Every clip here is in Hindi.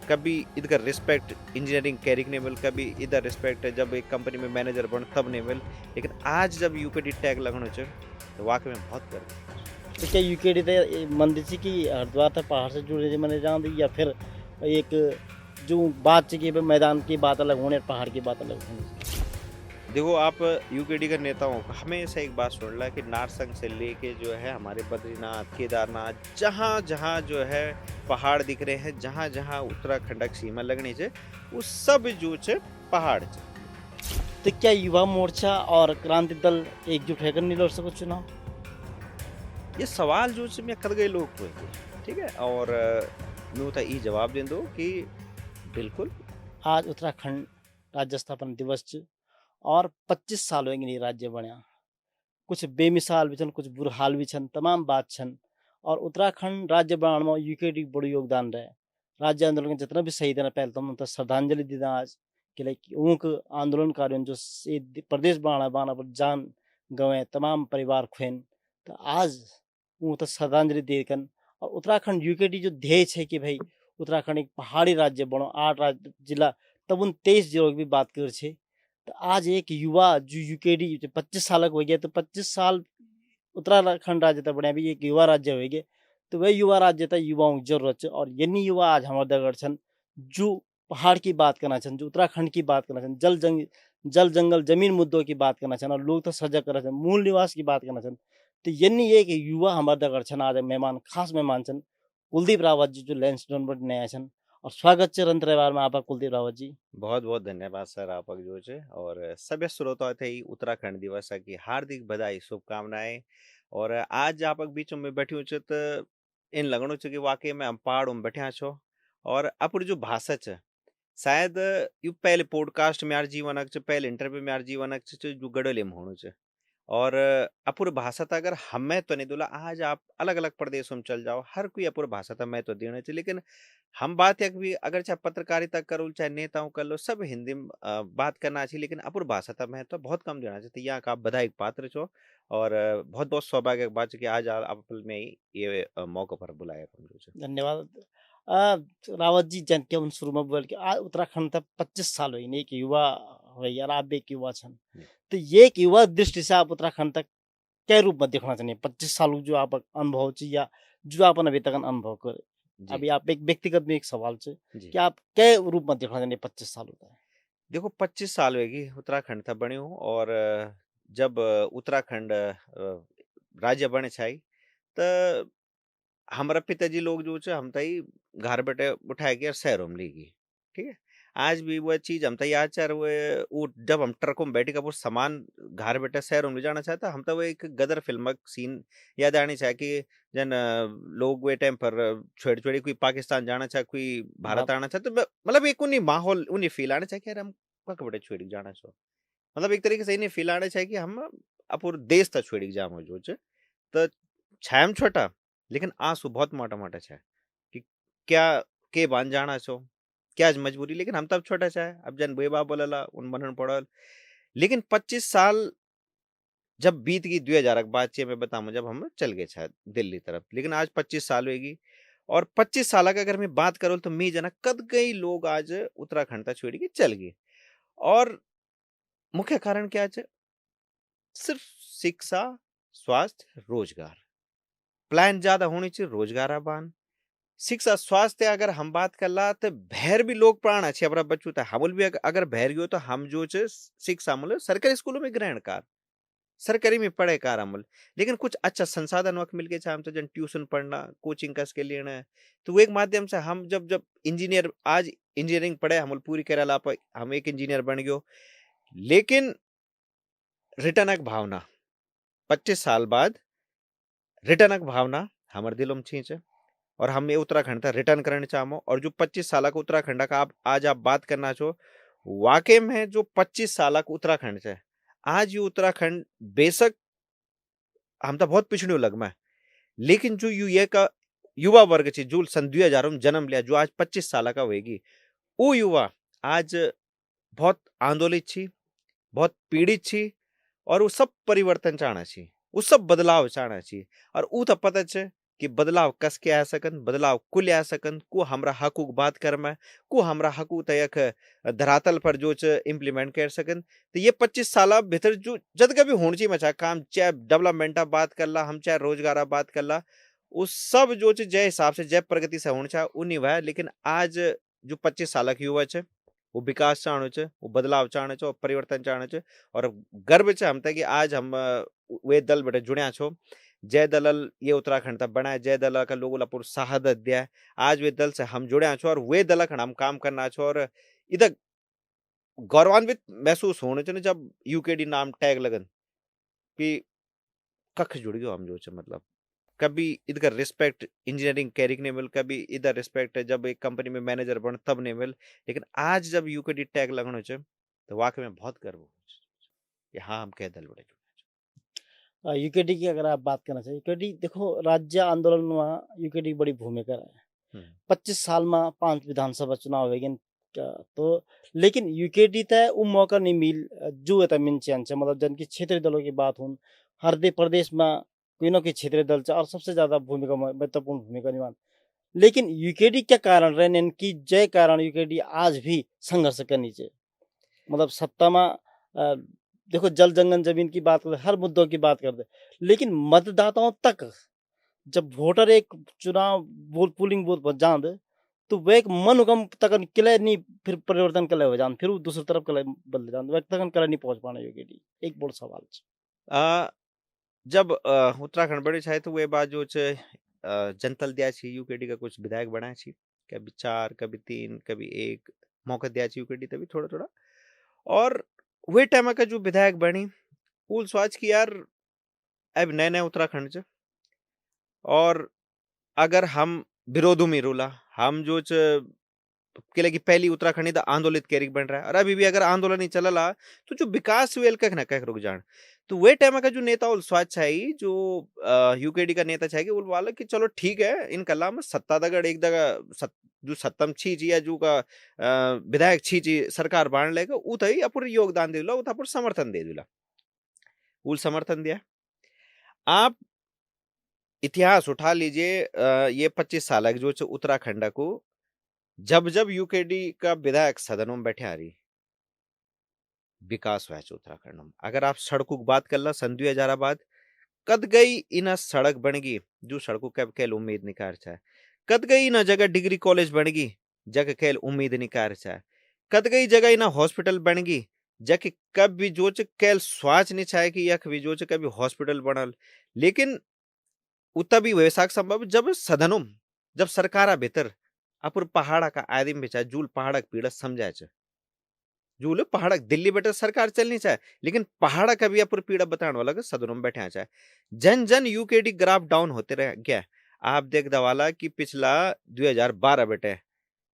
कभी इधर रिस्पेक्ट इंजीनियरिंग कैरिंग नहीं मिल, कभी इधर रिस्पेक्ट जब एक कंपनी में मैनेजर बन तब नहीं मिल, लेकिन आज जब यूकेडी टैग लगनो च तो वाकई में बहुत गर्व। तो क्या यूकेडी ते मंदिर ची कि हरिद्वार था पहाड़ से जुड़े जी मने जान दी या फिर एक जो बात ची कि भाई मैदान की बात अलग होने और पहाड़ की बात अलग होनी। देखो आप यूकेडी के नेताओं का हमेशा एक बात सुन ला कि नारसंग से लेके जो है हमारे बद्रीनाथ केदारनाथ जहाँ जहाँ जो है पहाड़ दिख रहे हैं, जहाँ जहाँ उत्तराखंड की सीमा लगनी चाहिए वो सब जो है पहाड़ छे। तो क्या युवा मोर्चा और क्रांति दल एकजुट होकर नहीं लड़ सको चुनाव? ये सवाल जो है मैं कर गए लोग को ठीक है, और मैं उता ये जवाब दे दो कि बिल्कुल। आज उत्तराखंड राज्य स्थापना दिवस च और 25 साल होंगे नहीं राज्य बनया। कुछ बेमिसाल भी छन, कुछ बुरहाल भी छन, तमाम बात छन और उत्तराखंड राज्य बनाने में यूकेडी बड़ो योगदान रहे। राज्य आंदोलन के जितना भी शहीद है पहले तो हम तो श्रद्धांजलि देना आज कि लाइक ऊक आंदोलनकारियों जो प्रदेश बनाना बाना पर जान गंवे तमाम परिवार खुन तो आज वो तो श्रद्धांजलि देकर और उत्तराखंड यूकेडी जो ध्येय है कि भाई उत्तराखंड एक पहाड़ी राज्य बनो 8 राज्य जिला तब उन 23 जिलों की भी बात कर छे। तो आज एक युवा जो यूकेडी 25 साल हो गया तो 25 साल उत्तराखंड राज्य तक बने भी एक युवा राज्य हो गए। तो वह युवा राज्य तक युवाओं की जरूरत है और यनी युवा आज हमारे दगड़ छन जो पहाड़ की बात करना छन, जो उत्तराखंड की बात करना छन, जल जंगल जमीन मुद्दों की बात करना छन और लोग तो सजग कर छन मूल निवास की बात करना छन। तो यनी एक युवा हमारे दगड़ छन आज मेहमान खास मेहमान छन कुलदीप रावत जी जो लैंसडाउन पर नया छन और स्वागत च रंतरेवार में आपका कुलदीप रावत जी। बहुत बहुत धन्यवाद सर आपक जो है, और सभी श्रोता थे ही उत्तराखंड दिवस की हार्दिक बधाई शुभकामनाएं। और आज आपक बीच में बैठी छे तो इन लगनो छे कि वाकई में हम पहाड़ में बैठा छो, और अपनी जो भाषा छे शायद यू पहले पॉडकास्ट में यार जीवन पहले इंटरव्यू में यार जीवन जो गडले में होनो छे। और अपुर भाषा था अगर हमें तो नहीं दूला, आज आप अलग अलग प्रदेशों में चल जाओ हर कोई अपुर भाषा था मैं तो देना चाहिए, लेकिन हम बात है कि अगर चाहे पत्रकारिता करो चाहे नेताओं कर लो सब हिंदी में बात करना चाहिए, लेकिन अपुर भाषा था मैं तो बहुत कम देना चाहिए। तो यहाँ का आप बधाई के पात्र छो, और बहुत बहुत सौभाग्य की बात है कि आज आप में ही ये मौके पर बुलाया तुम। धन्यवाद। अ, रावत जी जन के उन शुरू में बोल के उत्तराखंड तक 25 साल हुई नहीं कि युवा हो यार आप भी एक युवा छन। तो ये एक युवा दृष्टि से आप उत्तराखंड तक क्या रूप में देखना चाहिए 25 साल जो आप अनुभव ची या जो आप अभी तक अनुभव कर जी अभी आप एक व्यक्तिगत में एक सवाल से जी। कि आप क्या रूप में देखना चाहिए 25 साल होता है। देखो 25 साल होगी उत्तराखंड था बने हूँ, और जब उत्तराखंड राज्य बने छाई तो हमारा पिताजी लोग जो छे हम तई घर बैठे उठाए के शहरों में लेगी, ठीक है। आज भी वह चीज हम तई याद चार वो जब हम ट्रकों में बैठ के वो सामान घर बैठे शहरों में ले जाना चाहता हम तो वो एक गदर फिल्म का सीन याद आनी चाहे कि जन लोग वे टाइम पर छोड़ छोड़ी कोई पाकिस्तान जाना चाहे कोई भारत बाप आना चाहे, तो मतलब एक उन्हीं माहौल उन्हीं फील आना चाहिए कि यार हम कक बड़े छोड़ के जाना चाहो, मतलब एक तरीके से इन्हीं फील आना चाहिए कि हम अपूर देश तक छोड़ के जाम जो छे। तो छायम छोटा लेकिन आंसू बहुत मोटा मोटा छे कि क्या के बान जाना छो, क्या आज मजबूरी, लेकिन हम तब छोटा छे अब जन बुए बाप बोलला उन बनन पड़ल। लेकिन 25 साल जब बीत गई 2000 के बाद चे मैं बताऊं जब हम चल गए शायद दिल्ली तरफ, लेकिन आज 25 साल होगी। और 25 साल का अगर मैं बात करूँ तो मी जना कद कई लोग आज उत्तराखंड तक छोड़ के चल गए, और मुख्य कारण क्या है? सिर्फ शिक्षा, स्वास्थ्य, रोजगार। प्लान ज्यादा होनी चाहिए रोजगार अबान शिक्षा स्वास्थ्य अगर हम बात कर ला तो भैर भी लोग प्राण अच्छे अपना बच्चों था हमल भी अगर भैर गयो तो हम जो छे शिक्षा मतलब सरकारी स्कूलों में ग्रहण कार सरकारी में पढ़े कार अमल, लेकिन कुछ अच्छा संसाधन वक्त मिल गए हम तो जन ट्यूशन पढ़ना कोचिंग कस के लेना है। तो वो एक माध्यम से हम जब जब इंजीनियर आज इंजीनियरिंग पढ़े हम पूरी केरला पर हम एक इंजीनियर बन गयो, लेकिन रिटर्न भावना 25 साल बाद रिटर्न भावना हमारे दिलों में छींचे, और हम ये उत्तराखंड था रिटर्न करना चाहो। और जो 25 साल का उत्तराखंड का आप आज आप बात करना चाहो वाकई में जो 25 साल का उत्तराखंड है आज ये उत्तराखंड बेशक हम तो बहुत पिछड़े लग में, लेकिन जो यू ये का युवा वर्ग है जो सन 2000 में जन्म लिया जो आज 25 साल का होगी वो युवा आज बहुत आंदोलित छी, बहुत पीड़ित छी, और वो सब परिवर्तन चाहना छी, वो सब बदलाव चाहना छी। और वो तो पता है कि बदलाव कस के आ सकन, बदलाव कुल आ सकन, को हमरा हकूक बात कर में, को हमरा हकूक तयक धरातल पर जो च इम्प्लीमेंट कर सकन। तो ये 25 साल भीतर जो जद कभी होनी चाहिए मचा काम, चाहे डेवलपमेंट बात कर ला हम, चाहे रोजगार बात कर ला, उस सब जो च जय हिसाब से जय प्रगति से होना चाहिए उन्हीं वह। लेकिन आज जो 25 साल की युवा च वो विकास चाहनो च, वो बदलाव चाहनो च और परिवर्तन चाहनो च। और गर्व च हम कि आज हम वे दल बेटे जुड़िया छो। जय दलल ये उत्तराखंड तक बना है, जय दल का लोगों ला पूरा शहादत दिया है। आज वे दल से हम जुड़े छो और वे दल हम काम करना छो। और इधर गौरवान्वित महसूस होने च जब यूकेडी नाम टैग लगन कि कख जुड़ गयो हम जो च। मतलब कभी इधर रिस्पेक्ट इंजीनियरिंग कैरिंग नहीं मिल, कभी इधर रिस्पेक्ट जब एक कंपनी में मैनेजर बन तब नहीं मिल। लेकिन आज जब यूकेडी टैग लगनो च तो वाकई में बहुत गर्व हो कि हाँ हम कह दल बड़े जुड़े। यूकेडी की अगर आप बात करना चाहिए, यूकेडी देखो राज्य आंदोलन में यूकेडी की बड़ी भूमिका है। 25 साल में 5 विधानसभा चुनाव हो तो लेकिन यूकेडी तय वो मौका नहीं मिल जो है मिन चैन से, मतलब जन की क्षेत्रीय दलों की बात हो हर प्रदेश में कोई ना कोई क्षेत्रीय दल और सबसे ज्यादा भूमिका महत्वपूर्ण भूमिका निभान। लेकिन यूकेडी क्या कारण रहे की जय कारण यूकेडी आज भी संघर्ष करनी चाहिए। मतलब सत्ता में देखो जल जंगल जमीन की बात करते, हर मुद्दों की बात करते, लेकिन मतदाताओं तक जब वोटर एक चुनाव पोलिंग बूथ पर जान दे तो वह एक मन उगम तक किले नहीं, फिर परिवर्तन कले हो जान, फिर वो दूसरी तरफ कले बदल जान, वह तक कले नहीं पहुंच पाना यूकेडी। एक बड़ा सवाल जब उत्तराखंड बड़े छाए तो वे बात जो जनतल दिया छी यूकेडी का कुछ विधायक बनाया छी, कभी 4 कभी 3 कभी 1 मौका दिया छी यूकेडी तभी थोड़ा थोड़ा। और वे टाइम का जो विधायक बनी उल स्वाच की यार अब नए नए उत्तराखंड च और अगर हम विरोधों में रूला हम जो किले की पहली उत्तराखंडी तो आंदोलित कैरिक बन रहा है। और अभी भी अगर आंदोलन नहीं चलला तो जो विकास वेल कह ना कह रुक जान। तो वे टाइम का जो नेता उल स्वाच छाई जो यूकेडी का नेता छाई उल वाला कि चलो ठीक है इन कला में सत्ता दगड़ एक दगा जो सत्तम छी या जो का विधायक छी सरकार बांध लेगा उ तई अपुर योगदान दे दिला, उ अपुर समर्थन दे दिला, उल समर्थन दिया। आप इतिहास उठा लीजिए ये 25 साल जो उत्तराखंड को जब जब यूकेडी का विधायक सदनों में बैठे आ रही विकास हुआ उत्तराखंड में। अगर आप सड़कों की बात कर ला सन 2000 बाद कद गई इन सड़क बन गई जो सड़कों कब कैल उम्मीद निकार चाहे, कद गई ना जगह डिग्री कॉलेज बन गई जगह कैल उम्मीद निकार चाहे, कद गई जगह इन हॉस्पिटल बन गई जबकि कब भी जो कैल स्वाच नहीं चाहे कि यख भी जो कभी हॉस्पिटल बनल। लेकिन उतना भी वैसाख संभव जब सदनों जब सरकारा भीतर अपुर पहाड़ा का आदिम बेचा जूल पहाड़ पीड़ा समझा जूल पहाड़ दिल्ली बेटा सरकार चलनी चाहे लेकिन पहाड़ा का भी अपुर पीड़ा बताने वाला सदनों में बैठे चाहे। जन जन यूकेडी ग्राफ डाउन होते रह गया। आप देख दवाला कि पिछला 2012 बेटे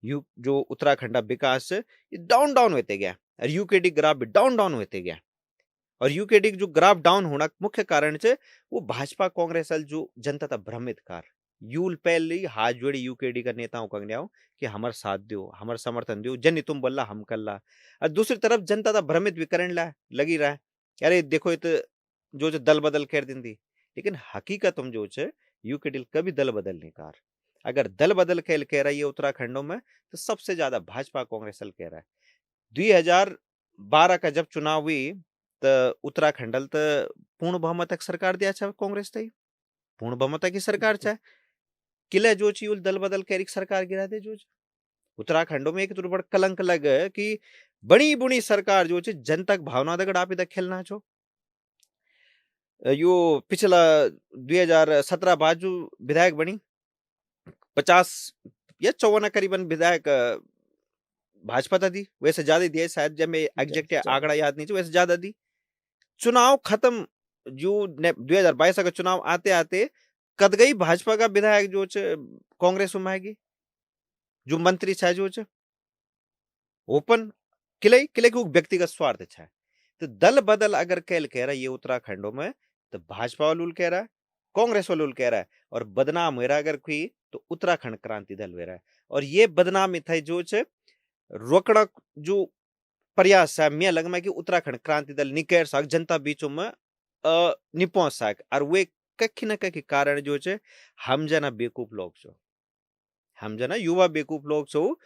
यू जो उत्तराखंड विकास डाउन डाउन होते गया और यूकेडी ग्राफ भी डाउन डाउन होते गया। और यूकेडी जो ग्राफ डाउन होना मुख्य कारण से वो भाजपा कांग्रेस जो जनता था भ्रमित कार यूल पहले हाथ जोड़ी यूकेडी का नेताओं का कि हमार साथ दो हमार समर्थन दो जन तुम बल्ला हम कल्ला। और दूसरी तरफ जनता था भ्रमित भी करने ला लगी रहा है अरे देखो इत जो दल बदल कर दी थी। लेकिन हकीकत हम जो यूकेडी कभी दल बदल नहीं कार। अगर दल बदल खेल कह रहा है उत्तराखंडों में तो सबसे ज्यादा भाजपा कांग्रेस कह रहा है। 2012 का जब चुनाव हुई तो उत्तराखंड पूर्ण बहुमत सरकार दिया कांग्रेस तई पूर्ण बहुमत की सरकार चाहे किले जो ची दल बदल कैरिक सरकार गिरा दे जो उत्तराखंडों में एक तो बड़ा कलंक लग कि बड़ी बुनी सरकार जो जनतक भावना दगड़ आप इधर खेलना छो। यो पिछला 2017 बाद जो विधायक बनी 50 या 54 करीबन विधायक भाजपा था दी वैसे ज्यादा दिया शायद जब मैं एग्जैक्ट आंकड़ा याद नहीं वैसे ज्यादा दी। चुनाव खत्म जो 2022 का चुनाव आते आते कद गई भाजपा का विधायक जो कांग्रेस में आएगी जो मंत्री छा जो ओपन किले किले को व्यक्तिगत स्वार्थ छा। तो दल बदल अगर कैल कह रहा है ये उत्तराखंडों में तो भाजपा वालूल कह रहा है कांग्रेस वालूल कह रहा है और बदनाम हो रहा अगर कोई तो उत्तराखंड क्रांति दल हो रहा है। और ये बदनाम था जो रोकड़ा जो प्रयास है मैं लग में कि उत्तराखंड क्रांति दल निकल सक जनता बीचों में नहीं पहुंच सक और वे कखी न कखी कारण जो छे हम जना बेकूफ लोग छो, हम जना युवा बेकूफ लोग छो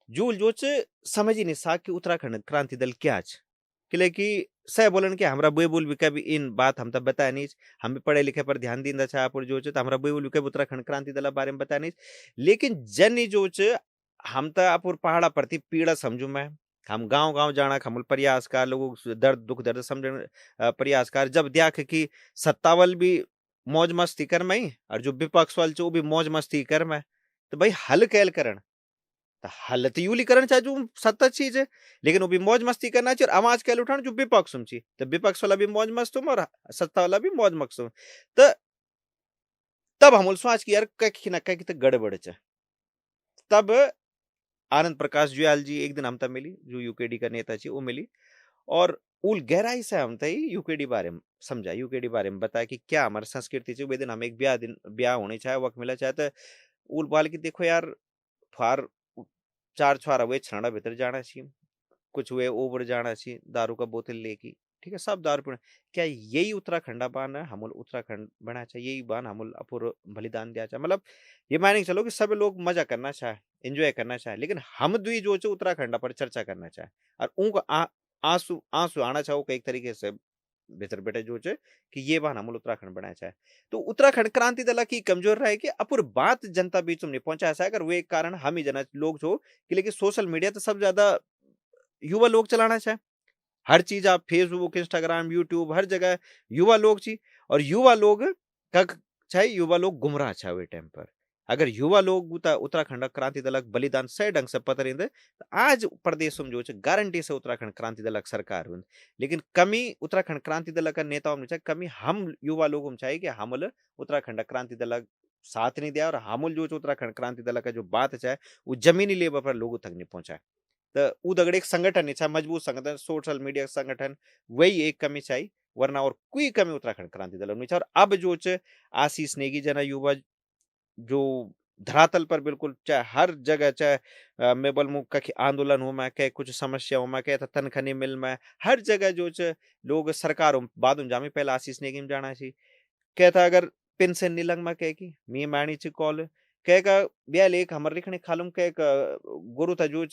जो छे समझ ही नहीं सा कि उत्तराखंड क्रांति दल क्या छे। किले कि सह बोलन के हमरा बुलबुल भी कभी इन बात हम तब बताया नहीं, हम भी पढ़े लिखे पर ध्यान दींदा छा पर जो छे त हमरा बुलबुल भी कभी उत्तराखंड क्रांति दल बारे में बताया नहीं। लेकिन जन जो छे हम त अपुर पहाड़ा प्रति पीड़ा समझू मैं, हम गांव-गांव जाना हमल प्रयास कर लोगों को दर्द दुख दर्द समझण प्रयास कर जब देख कि सत्तावल भी मौज मस्ती कर मई और जो विपक्ष वाल छे वो भी मौज मस्ती कर मैं, तो भाई हल कैल करण त हल त यूली करण चाहे जो सत्ता चीज है, लेकिन वो भी मौज मस्ती करना चाहिए और आवाज कैल उठाना जो विपक्ष छी, तो विपक्ष वाला भी मौज मस्त और सत्ता वाला भी मौज मस्त तो तब हम सोच कि यार कहीं ना कहीं तो गड़बड़ है। तब आनंद प्रकाश जुयाल जी एक दिन हम तब मिली जो यूकेडी का नेता छी वो मिली और उल गहराई से हम तई यूकेडी बारे में समझा, यूकेडी बारे में बताया कि क्या हमारी संस्कृति वे दिन हम एक ब्याह होने चाहे वक्त मिला चाहे तो उल बाल की देखो यार फार चार छुआरा वे छाड़ा भीतर जाना चाहिए, कुछ वे ओवर जाना चाहिए दारू का बोतल लेके, ठीक है सब दारू पीना। क्या यही उत्तराखंड बान है हमल उत्तराखंड बना चाहिए, यही बान हमल अपुर बलिदान दिया चाहे, मतलब ये मान के चलो कि सब लोग मजा करना चाहे एंजॉय करना चाहे, लेकिन हम दुई जो उत्तराखंड पर चर्चा करना चाहे और उनको आंसू आंसू आना चाहो एक तरीके से भीतर बेटे जो चे कि ये बान हमल उत्तराखंड बनाया चाहे। तो उत्तराखंड क्रांति दल की कमजोर रहे कि अपुर बात जनता बीच में नहीं पहुंचा ऐसा अगर वे कारण हम ही जना लोग जो कि लेकिन सोशल मीडिया तो सब ज्यादा युवा लोग चलाना चाहे, हर चीज आप फेसबुक इंस्टाग्राम यूट्यूब हर जगह युवा लोग छी और युवा लोग का चाहे युवा लोग गुमराह छा वे टाइम पर अगर युवा लोग उत्तराखंड क्रांति दलक बलिदान सही ढंग से पता रही तो आज प्रदेश में जो गारंटी से उत्तराखंड क्रांति दलक सरकार हुई। लेकिन कमी उत्तराखंड क्रांति दलक का नेताओं में चाहे कमी हम युवा लोगों में चाहिए कि हमल उत्तराखंड क्रांति दलक साथ नहीं दिया और हमल जो उत्तराखंड क्रांति दल का जो बात चाहे वो जमीनी लेवल पर लोगों तक नहीं पहुंचा। तो उ दगड़ एक संगठन है मजबूत संगठन सोशल मीडिया संगठन वही एक कमी चाहिए वरना और कोई कमी उत्तराखंड क्रांति दल में और अब जो आशीष नेगी जना युवा जो धरातल पर बिल्कुल चाहे हर जगह चाहे मैं बोलूँ कहीं आंदोलन हो मैं कह कुछ समस्या हो मैं कह तनखा नहीं मिल मैं हर जगह जो लोग सरकार बाद में जामी पहले आशीष नेगी में जाना चाहिए कहता अगर पेंशन निलंग में कह की मी माणी ची कॉल कह का ब्या लेख हमर लिखने खालुम कह गुरु था जो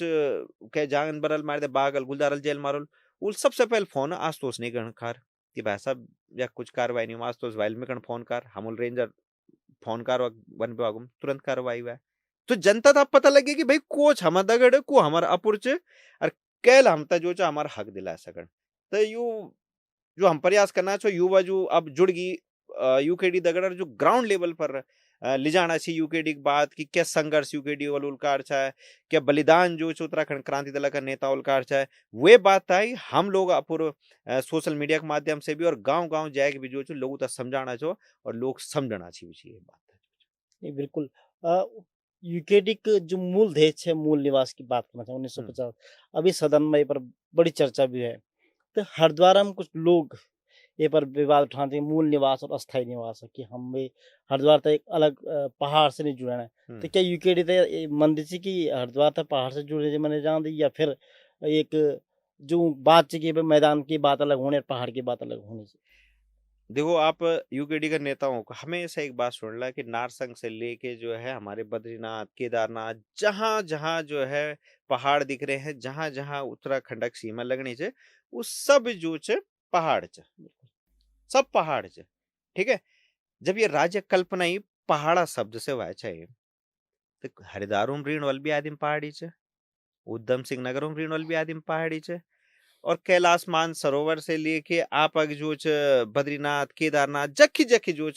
कह जांगन बरल मार दे बागल गुलदारल जेल मारल उल सबसे पहले फोन आस्तोस नहीं गण खार कि भाई साहब या कुछ कार्रवाई नहीं आस्तोस वाइल में कण फोन कर हमल रेंजर फोन कार वन विभाग तुरंत कार्रवाई हुआ तो जनता था पता लगे कि भाई कोच हम दगड़ को हमार अपुरच और कैल हम जो हमारा हक दिला सकन। तो यू जो हम प्रयास करना छो युवा जो अब जुड़ गई यूकेडी दगड़ जो ग्राउंड लेवल पर ले जाना चाहिए यूकेडी की बात की क्या संघर्ष यूकेडी वाल उलकार चाहे क्या बलिदान जो उत्तराखंड क्रांति दल का नेता उलकार चाहे वे बात आई हम लोग अपुर सोशल मीडिया के माध्यम से भी और गांव गांव जाए भी जो लोगों तक समझाना छो और लोग समझना चाहिए बात नहीं बिल्कुल यूकेडी के जो मूल देश है मूल निवास की बात करना चाहूँ 1950 अभी सदन में ये पर बड़ी चर्चा भी है। तो हरिद्वार में कुछ लोग ये पर विवाद उठाते हैं मूल निवास और अस्थायी निवास कि हम भी हरिद्वार तो एक अलग पहाड़ से नहीं जुड़े हैं। तो क्या यूकेडी तो मंदिर से कि हरिद्वार तो पहाड़ से जुड़े मैंने जान दी या फिर एक जो बात की मैदान की बात अलग होने पहाड़ की बात अलग होनी चाहिए। देखो आप यूकेडी के नेताओं को हमेशा एक बात सुन ला कि नारसंग से लेके जो है हमारे बद्रीनाथ केदारनाथ जहां जहां जो है पहाड़ दिख रहे हैं जहां जहां उत्तराखंड की सीमा लगनी चाहिए वो सब जो पहाड़ सब पहाड़ ठीक है। जब ये राज्य कल्पना ही पहाड़ा शब्द से हुआ चाहिए तो हरिद्वार ऋण वाल भी आदिम पहाड़ी उधम सिंह नगर ऋण वाल भी आदिम पहाड़ी और कैलाश मान सरोवर से लेके आप अग जो बद्रीनाथ केदारनाथ जखी जखी जो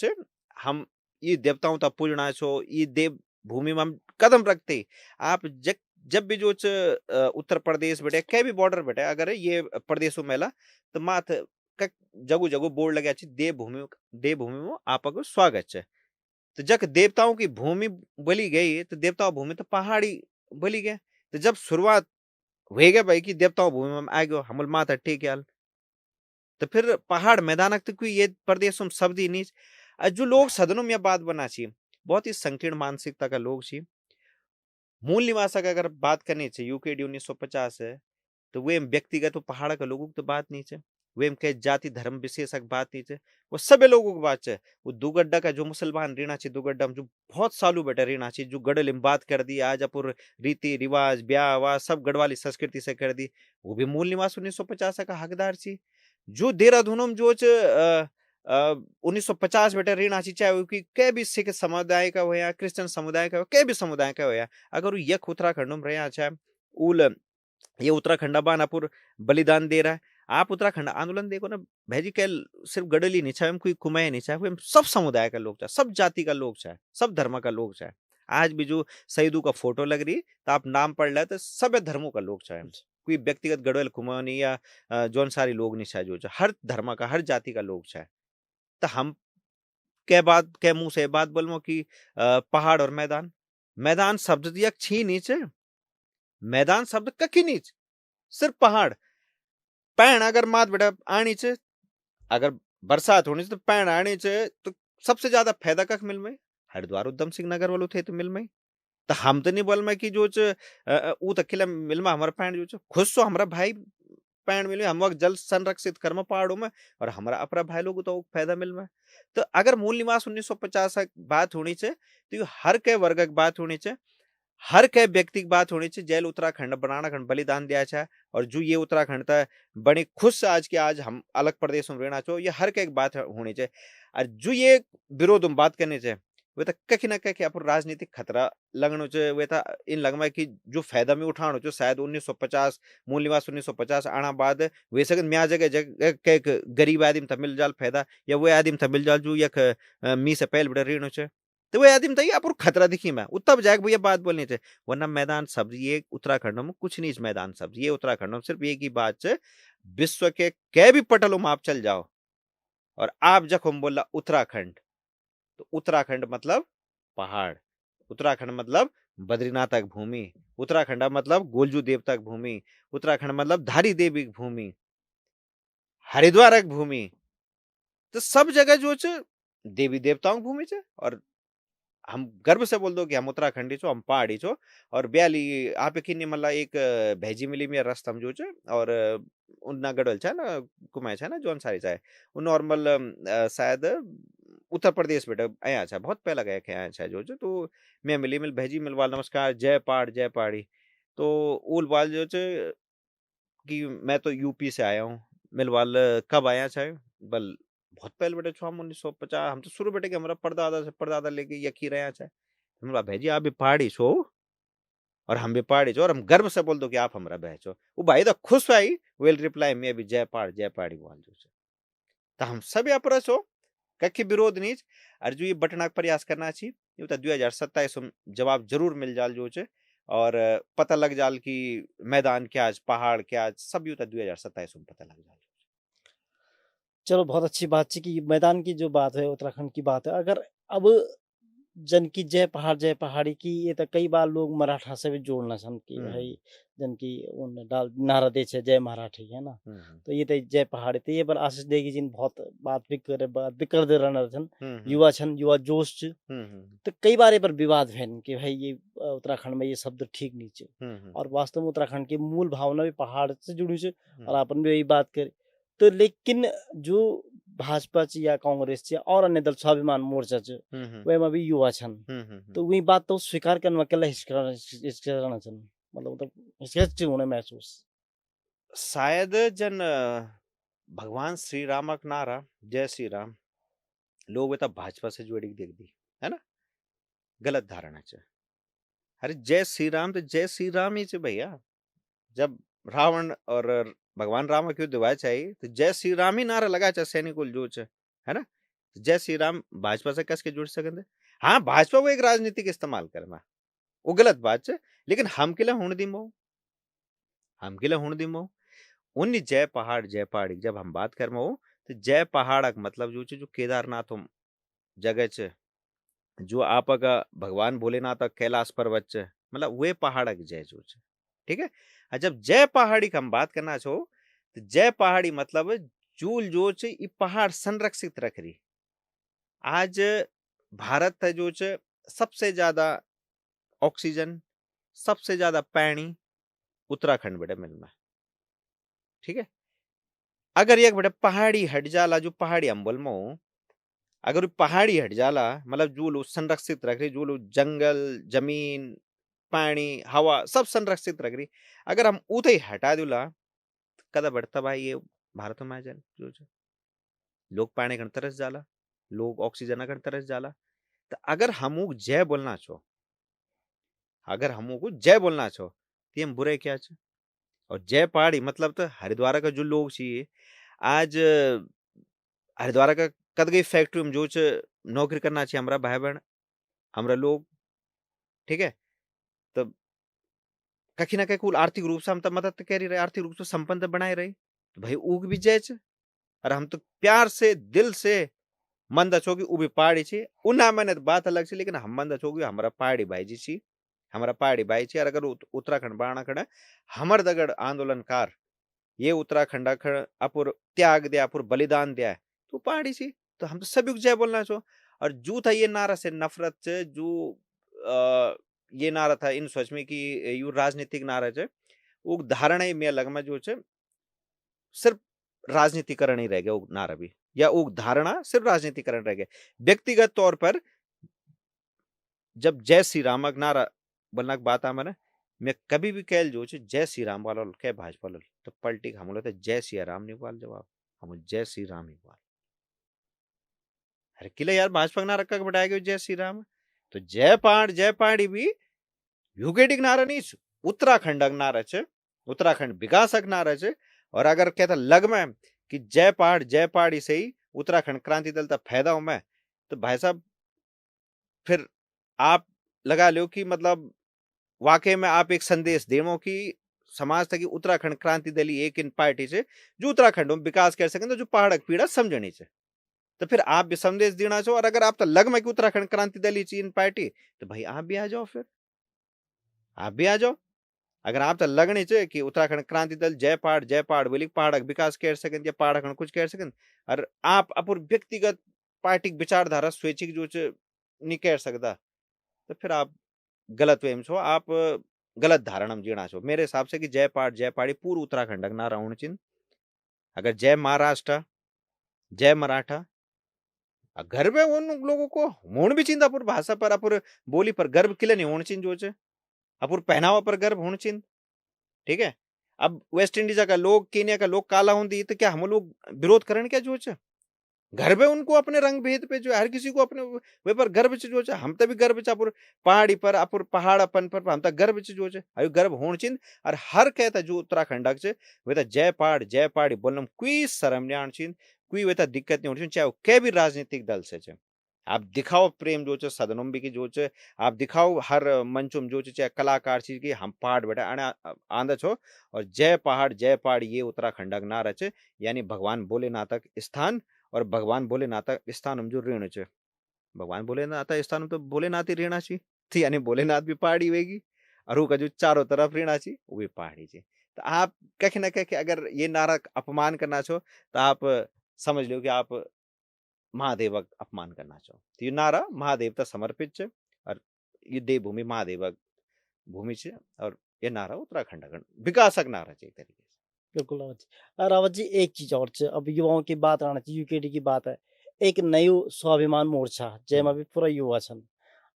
हम ये देवताओं तक पूजना छो ये देव भूमि में हम कदम रखते आप जब भी जो उत्तर प्रदेश बेटे कई भी बॉर्डर बेटे अगर ये प्रदेशों मेला तो मात जगू जगू बोर्ड लगे देवभूमि में आपको स्वागत है। तो जब देवताओं की भूमि बली गई तो देवताओं भूमि तो पहाड़ी बली गए। तो जब शुरुआत हो गया भाई कि देवताओं भूमि में आ गयो हमल माता ठीक है तो फिर पहाड़ मैदान तक कोई ये प्रदेश में शब्द ही नहीं। जो लोग सदनों में बात बना चाहिए बहुत ही संकीर्ण मानसिकता का लोग चाहिए। मूल निवास का अगर बात करनी चाहिए यूकेडी 1950 है तो वे व्यक्तिगत पहाड़ का लोगों की तो बात नहीं है। वेम के जाति धर्म विशेषक बात नहीं चे, वो सबे लोगों की बात है। वो दुगड्डा का जो मुसलमान रीना ची दुगड्डा में जो बहुत सालों बेटा रीना ची जो गड़ल में बात कर दी आज अपुर रीति रिवाज ब्याह वा सब गढ़वाली संस्कृति से कर दी, वो भी मूल निवास 1950 का हकदार छी। जो देहरादूनों में जो 1950 बेटा रीना ची चाहे वो के भी सिख समुदाय का हो या क्रिश्चियन समुदाय का हो के भी समुदाय का हो या अगर वो यक उत्तराखंड में रहे चाहे उल ये उत्तराखंड बानापुर बलिदान दे रहा है। आप उत्तराखंड आंदोलन देखो ना भैजी के सिर्फ गडली नहीं चाहे कोई कुमाय नहीं चाहे वो सब समुदाय का लोग चाहे सब जाति का लोग चाहे सब धर्म का लोग चाहे। आज भी जो शहीदों का फोटो लग रही तो आप नाम पढ़ ले तो सब धर्मों का लोग चाहे कोई व्यक्तिगत गड़वेल कुमानी या जौन सारी लोग नहीं चाहे जो चाहे हर धर्म का हर जाति का लोग चाहे। तो हम के बात के मुंह से बात बोलो कि पहाड़ और मैदान मैदान शब्द दिया छी नीचे मैदान शब्द कखी नीच सिर्फ पहाड़ पैण अगर मात बेटा आनी चे अगर बरसात होनी तो पैण आनी चे तो सबसे ज्यादा फायदा कख मिल में हरिद्वार उधम सिंह नगर वालों थे तो मिल में तो हम तो नहीं बोल में कि जो ऊ तक किला मिल में हमारा पैण जो खुश सो हमारा भाई पैण मिले हम वक्त जल संरक्षित कर्म पहाड़ों में और हमारा अपरा भाई लोग तो फायदा मिल में। तो अगर मूल निवास 1950 बात होनी चाहिए तो ये हर के वर्ग की बात होनी चाहिए हर के व्यक्ति की बात होनी चाहिए। जेल उत्तराखंड बनाना खंड बलिदान दिया है और जो ये उत्तराखंड था बड़ी खुश आज के आज हम अलग प्रदेश में रहना चाहो ये हर के एक बात होनी चाहिए। और जो ये विरोध में बात करनी चाहिए वे तो कहीं ना कहीं अपन राजनीतिक खतरा लगना चाहिए वे था इन लगमा कि जो फायदा में उठाना चाहिए शायद 1950 मूल निवास 1950 आना बाद वे सगन म्या जगह जगह के गरीब आदमी था मिल जाल फायदा या वो आदमी था मिल जाल जो यक मी से पहले बड़े ऋण चाहिए तो वो आदमी तक आप खतरा दिखी मैं तब जाके भैया बात बोलनी चाहिए। वरना मैदान शब्द ये उत्तराखंड में कुछ नहीं मैदान शब्द ये उत्तराखंड में सिर्फ एक ही बात है विश्व के भी पटलों में आप चल जाओ और आप जखम बोला उत्तराखंड तो उत्तराखंड मतलब पहाड़ उत्तराखंड मतलब बद्रीनाथ की भूमि उत्तराखंड मतलब गोलजू देवता की भूमि उत्तराखंड मतलब धारी देवी की भूमि हरिद्वार की भूमि तो सब जगह जो देवी देवताओं की भूमि है और हम गर्व से बोल दो कि हम उत्तराखंडी छो हम पहाड़ी छो और ब्याली आप यकीन मतलब एक भेजी मिली में रास्ता जो छे और उन्ना गड़ल छे ना कुमाय छे ना जोन सारी चाहे वो नॉर्मल शायद उत्तर प्रदेश बेटा आया छे बहुत पहला गया के आया छे जो तो मैं मिली मिल भेजी मिलवाल नमस्कार जय पहाड़ी तो उल वाल जो छे कि मैं तो यूपी से आया हूँ मिलवाल कब आया छे बल बहुत पहले बेटे छो हम 1950 हम तो शुरू बेटे के हमारा परदादा से परदादा लेके यकी रहे छे हमरा भेजी आप भी पहाड़ी छो और हम भी पहाड़ी छो और हम गर्व से बोल दो कि आप हमरा बह छो वो भाई तो खुश आई वेल रिप्लाई मैं भी जय पहाड़ी बोल जो तो हम सब अपरा छो कखी विरोध नहीं और जो ये बटना प्रयास करना चाहिए ये तो 2027 में जवाब जरूर मिल जाल जो छे और पता लग जाल कि मैदान क्या आज पहाड़ क्या आज सब यू 2027 में पता लग जाल। चलो बहुत अच्छी बात है कि मैदान की जो बात है उत्तराखंड की बात है अगर अब जन की जय पहाड़ी की ये तो कई बार लोग मराठा से भी जोड़ना सन कि भाई जन की उन डाल नारा दे छे जय मराठी है ना तो ये तो जय पहाड़ी तो ये पर आशीष देगी जिन बहुत बात भी कर दे रहना छन युवा छन युवा जोश छ तो कई बार ये पर विवाद है कि भाई ये उत्तराखंड में ये शब्द ठीक नहीं छे और वास्तव में उत्तराखंड की मूल भावना भी पहाड़ से जुड़ी छे और अपन भी यही बात करे तो लेकिन जो भाजपा च या कांग्रेस च और अन्य दल स्वाभिमान मोर्चा च वे में भी युवा छन तो वही बात तो स्वीकार करने में अकेला हिचकिचाना छन मतलब हिचकिच होने महसूस शायद जन भगवान श्री राम का नारा जय श्री राम लोग बेटा भाजपा से जोड़ी देख दी है ना गलत धारणा च अरे जय श्री राम तो जय श्री राम ही च भैया जब रावण और भगवान राम का युद्ध हुआ चाहिए तो जय श्री राम ही नारा लगा चाहे सैनिक जो है ना जय श्री राम भाजपा से कस के जुड़ सकते हाँ भाजपा वो एक राजनीतिक इस्तेमाल करना वो गलत बात है लेकिन हम के लिए हुण दिमो उन जय पहाड़ी जब हम बात कर तो जय पहाड़ मतलब जो केदारनाथ जगह च जो आप भगवान भोलेनाथ कैलाश पर्वत मतलब वे पहाड़ की जय जो ठीक है। जब जय पहाड़ी की हम बात करना छो तो जय पहाड़ी मतलब चूल जो ये पहाड़ संरक्षित रख रही आज भारत जो सबसे ज्यादा ऑक्सीजन सबसे ज्यादा पानी उत्तराखंड बेटा मिलना ठीक है अगर एक बड़े पहाड़ी हट जाला जो पहाड़ी अंबल में हो, अगर पहाड़ी हट जाला मतलब जो लोग संरक्षित रख रही, जो लोग जंगल जमीन पानी हवा सब संरक्षित रख रही, अगर हम उते हटा दूला कदा बढ़ता भाई ये भारत में आ जाए जो लोग पानी कण तरस जाला, लोग ऑक्सीजन कण तरस जाला। तो अगर हमू जय बोलना छो, अगर हमू को जय बोलना छो तो हम बुरे क्या छे। और जय पहाड़ी मतलब तो हरिद्वार का जो लोग चाहिए आज हरिद्वार का कद गई फैक्ट्री में जो नौकरी करना चाहिए हमारा भाई बहन हमारा लोग, ठीक है। तो कहीं ना कहीं कुल आर्थिक रूप से हम तो मदद तो करी रहे, आर्थिक रूप से संपन्न तो बनाए रही, तो भाई उग भी जय छे। और हम तो प्यार से दिल से मन दचोगी उभी पहाड़ी छी उना मैंने बात अलग से, लेकिन हम मन दचोगी हमारा पहाड़ी भाई जी छी, हमारा पहाड़ी भाई छी। और अगर उत्तराखंड बाणा खड़ा हमर दगड़ आंदोलनकार ये उत्तराखंड अपुर त्याग दिया अपुर बलिदान दिया है तो पहाड़ी छी। तो हम तो सभी को जय बोलना चाहो। और जू था ये नारा से नफरत से जो ये नारा था इन सोच में कि यू राजनीतिक नारा है वो धारणा ही में अलग में जो है सिर्फ राजनीतिकरण ही रह गया वो नारा भी, या वो धारणा सिर्फ राजनीतिकरण रह गया। व्यक्तिगत तौर पर जब जय श्री राम का नारा बोलना की बात आ मैंने मैं कभी भी कह जो जय श्री राम वाला कह भाजपा लो तो पलटी हम लोग जय श्री राम नहीं बोल जवाब हम जय श्री राम ही बोल। अरे किले यार भाजपा का नारा कब बढ़ाया गया जय श्री राम। तो जय पहाड़ी भी यूकेटिक नारा नहीं उत्तराखंड का नारा है, उत्तराखंड विकास का नारा है। और अगर कहता लग में कि जय पहाड़ी से ही उत्तराखंड क्रांति दल का फायदा हो मैं, तो भाई साहब फिर आप लगा लो कि मतलब वाकई में आप एक संदेश देवो कि समाज तक उत्तराखंड क्रांति दली एक इन पार्टी से जो उत्तराखंड में विकास कर सकें तो जो पहाड़ की पीड़ा समझनी चाहिए। तो फिर आप भी संदेश देना चाहो। और अगर आप तो लग में कि उत्तराखंड क्रांति दली चीन पार्टी तो भाई आप भी आ जाओ, फिर आप भी आ जाओ। अगर आप तो लगनी चाहिए कि उत्तराखंड क्रांति दल जय पहाड़ बोली पहाड़ का विकास कर सकें या पहाड़ खंड कुछ कर सकें, और आप अपन व्यक्तिगत पार्टी विचारधारा स्वैच्छिक जो नहीं कर सकता तो फिर आप गलत वे में छो, आप गलत धारणा में जीना छो मेरे हिसाब से कि जय पहाड़ी पूर्व उत्तराखंड का नारा होना चाहिए। अगर जय महाराष्ट्र जय मराठा गर्व है उन लोगों को होने भी चाहिए अपुर भाषा पर अपुर बोली पर गर्व किले नहीं होना चाहिए जो अपुर पहनावा पर गर्व होना चाहिए, ठीक है। अब वेस्ट इंडीज का लोग केनिया का लोग काला होंगी तो क्या हम लोग विरोध करें क्या जो घर पे उनको अपने रंग भेद पे जो हर किसी को अपने वे पर गर्व जो हम तभी गर्व अपुर पहाड़ी पर अपुर पहाड़ अपन पर हम तक गर्व जो अयो गर्व होना चाहिए। और हर कहता जो उत्तराखंड वे तो जय पहाड़ी बोलने कोई शर्म नहीं आना चाहिए, कोई वे दिक्कत नहीं होनी चाहिए चाहे वो कै भी राजनीतिक दल से आप दिखाओ प्रेम जो सदनों भी की जो आप दिखाओ हर मंचों में जो चाहे कलाकार चीज की हम पहाड़ बेटा आंदा छो। और जय पहाड़ ये उत्तराखंड का नारा है, यानी भगवान भोलेनाथ का स्थान। और भगवान भोलेनाथ स्थान हम जो ऋण च भगवान भोलेनाथ स्थान तो भोलेनाथ ही ऋणा छी, तो यानी भोलेनाथ भी पहाड़ी होगी और वो का जो चारों तरफ ऋणा छी वो भी पहाड़ी छी। तो आप कहीं ना कहीं अगर ये नारा अपमान करना छो तो आप समझ लो कि आप महादेव का अपमान करना चाहो। तो ये नारा महादेव तक समर्पित है और ये देवभूमि महादेव भूमि से। और ये नारा उत्तराखंड का विकासक नारा है एक तरीके से। बिल्कुल रावत जी। रावत जी एक चीज और छ, अब युवाओं की बात आना चाहिए, यूकेडी की बात है। एक नयो स्वाभिमान मोर्चा जैमा भी पूरा युवा छन।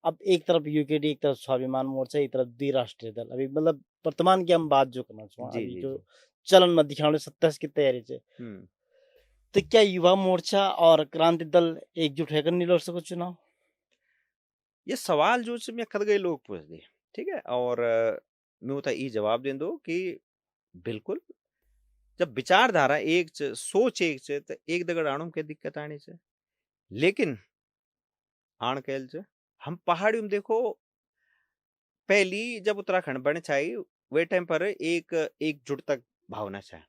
अब एक तरफ यूकेडी एक तरफ स्वाभिमान मोर्चा एक तरफ द्विराष्ट्रीय दल, अभी मतलब वर्तमान की हम बात जो करना चाहूँ जी अभी जी जो जी। चलन में दिखाने 27 की तैयारी से, तो क्या युवा मोर्चा और क्रांति दल एकजुट होकर नहीं लड़ सको चुनाव? ये सवाल जो मैं कद गए लोग पूछ दिए, ठीक है। और मैं उता ई जवाब दे दो कि बिल्कुल जब विचारधारा एक सोच एक तो एक दगड़ आणु के दिक्कत आनी से, लेकिन आण कैल हम पहाड़ियों में देखो पहली जब उत्तराखंड बने छाई वे टाइम पर एक एकजुटता भावना छा।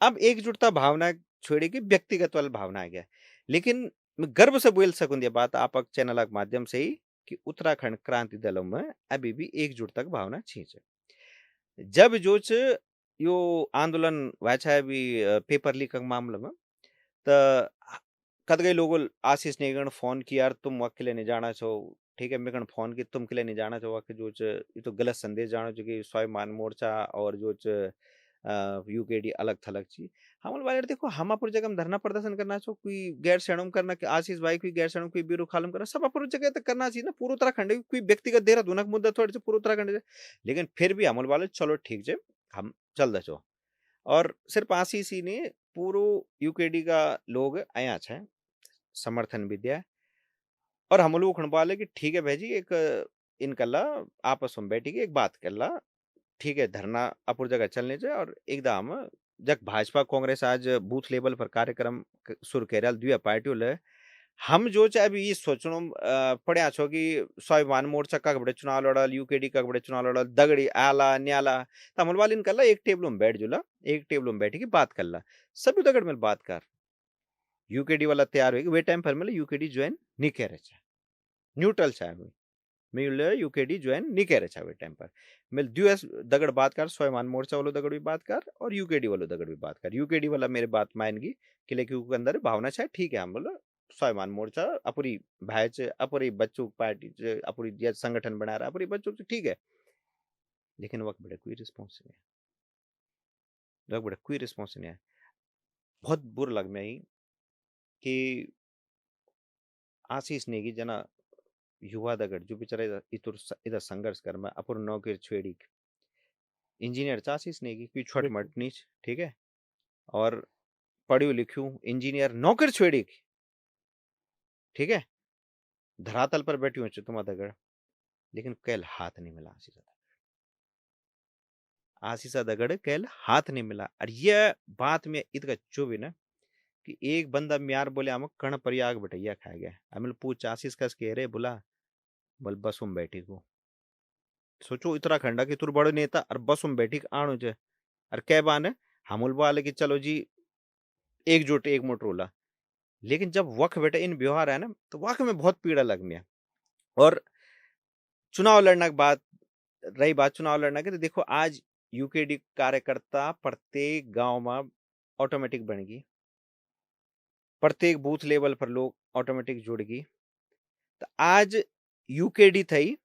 अब एकजुटता भावना छोड़ी की व्यक्तिगत वाला भावना आ गया। लेकिन मैं गर्व से बोल सकूं ये बात आप चैनल के माध्यम से ही कि उत्तराखंड क्रांति दलों में अभी भी एकजुटता की भावना छींच। जब जो यो आंदोलन वाचा है भी पेपर लीक का मामला में तो कद गए लोगों आशीष नेगण फोन किया यार तुम वकील नहीं जाना छो, ठीक है। मैं फोन की तुम किले नहीं जाना छो कि जो ये तो गलत संदेश जानो जो कि स्वाभिमान मोर्चा और जो यूकेडी अलग थलग ची हमल वाले देखो हम अपुर जगह धरना प्रदर्शन करना छो कोई गैर सैणम करना कि आशीष भाई कोई गैर सैणम कोई बीरू खालम करना सब अपुर जगह तक करना चाहिए ना पूरा उत्तराखंड कोई व्यक्तिगत देहरादून का मुद्दा थोड़े से पूरा उत्तराखंड से लेकिन फिर भी हमल वाले चलो ठीक है हम चल दे छो और सिर्फ आशीष ही नहीं पूरो यूकेडी का लोग आया है समर्थन भी दिया और हम लोग खड़वाले कि ठीक है भाई जी एक इन कल्ला आपस में बैठी के एक बात कर ला ठीक है धरना अपुर जगह चलने से और एकदम जब भाजपा कांग्रेस आज बूथ लेवल पर कार्यक्रम शुरू कर दुआ पार्टियों ले हम जो चाहे अभी ये सोचनो पड़िया छो कि स्वाभिमान मोर्चा का बड़े चुनाव लड़ल यूकेडी का बड़े चुनाव लड़ल दगड़ी आला न्याला तो हमल वाले इनकल्ला एक टेबल में बैठ जुला एक टेबल में बैठी की बात कर ला सभी दगड़ में बात कर यूकेडी वाला तैयार होगी वे टाइम पर मिले यूकेडी ज्वाइन नहीं कह रहे न्यूट्रल चाहे मिल यूकेडी ज्वाइन नहीं कह रहे वे टाइम पर मिल यूएस दगड़ बात कर स्वाभिमान मोर्चा वालों दगड़ भी बात कर और यूकेडी वालों दगड़ भी बात कर यूकेडी वाला मेरे बात मानेगी कि लेकिन उसके अंदर भावना चाहे ठीक है हम बोलो स्वाभिमान मोर्चा अपनी भाई अपनी बच्चों पार्टी अपनी संगठन बना रहा अपनी बच्चों ठीक है लेकिन वक्त बड़े कोई रिस्पॉन्स नहीं है वक्त बड़े कोई रिस्पॉन्स नहीं है बहुत बुरा लग में ही कि आशीष नेगी जना युवा दगड़ जो बेचारा इधर संघर्ष कर में अपुर नौकरी छेड़ी इंजीनियर आशीष नेगी कोई छोट मट नीच ठीक है और पढ़ू लिखू इंजीनियर नौकरी छेड़ी ठीक है धरातल पर बैठी हो तुम दगड़ लेकिन कैल हाथ नहीं मिला आशीषा दगड़ कैल हाथ नहीं मिला और यह बात में इतना जो भी ना कि एक बंदा म्यार बोले हम कण परियाग बटैया खा गया अमिल पूछ आशीष कस कह रहे बोला बोल बस में बैठी को सोचो उत्तराखंड की तुर बड़े नेता और बस में बैठी आणु जे और कै बान हमल वाले कि चलो जी एकजुट एक मोट रोला लेकिन जब वक्त बेटा इन व्यवहार है ना तो वक्त में बहुत पीड़ा लगनी है और चुनाव लड़ने की बात रही बात चुनाव लड़ने की तो देखो आज यूकेडी कार्यकर्ता प्रत्येक गांव में ऑटोमेटिक बन गई प्रत्येक बूथ लेवल पर लोग ऑटोमेटिक जुड़ गई तो आज यूकेडी थई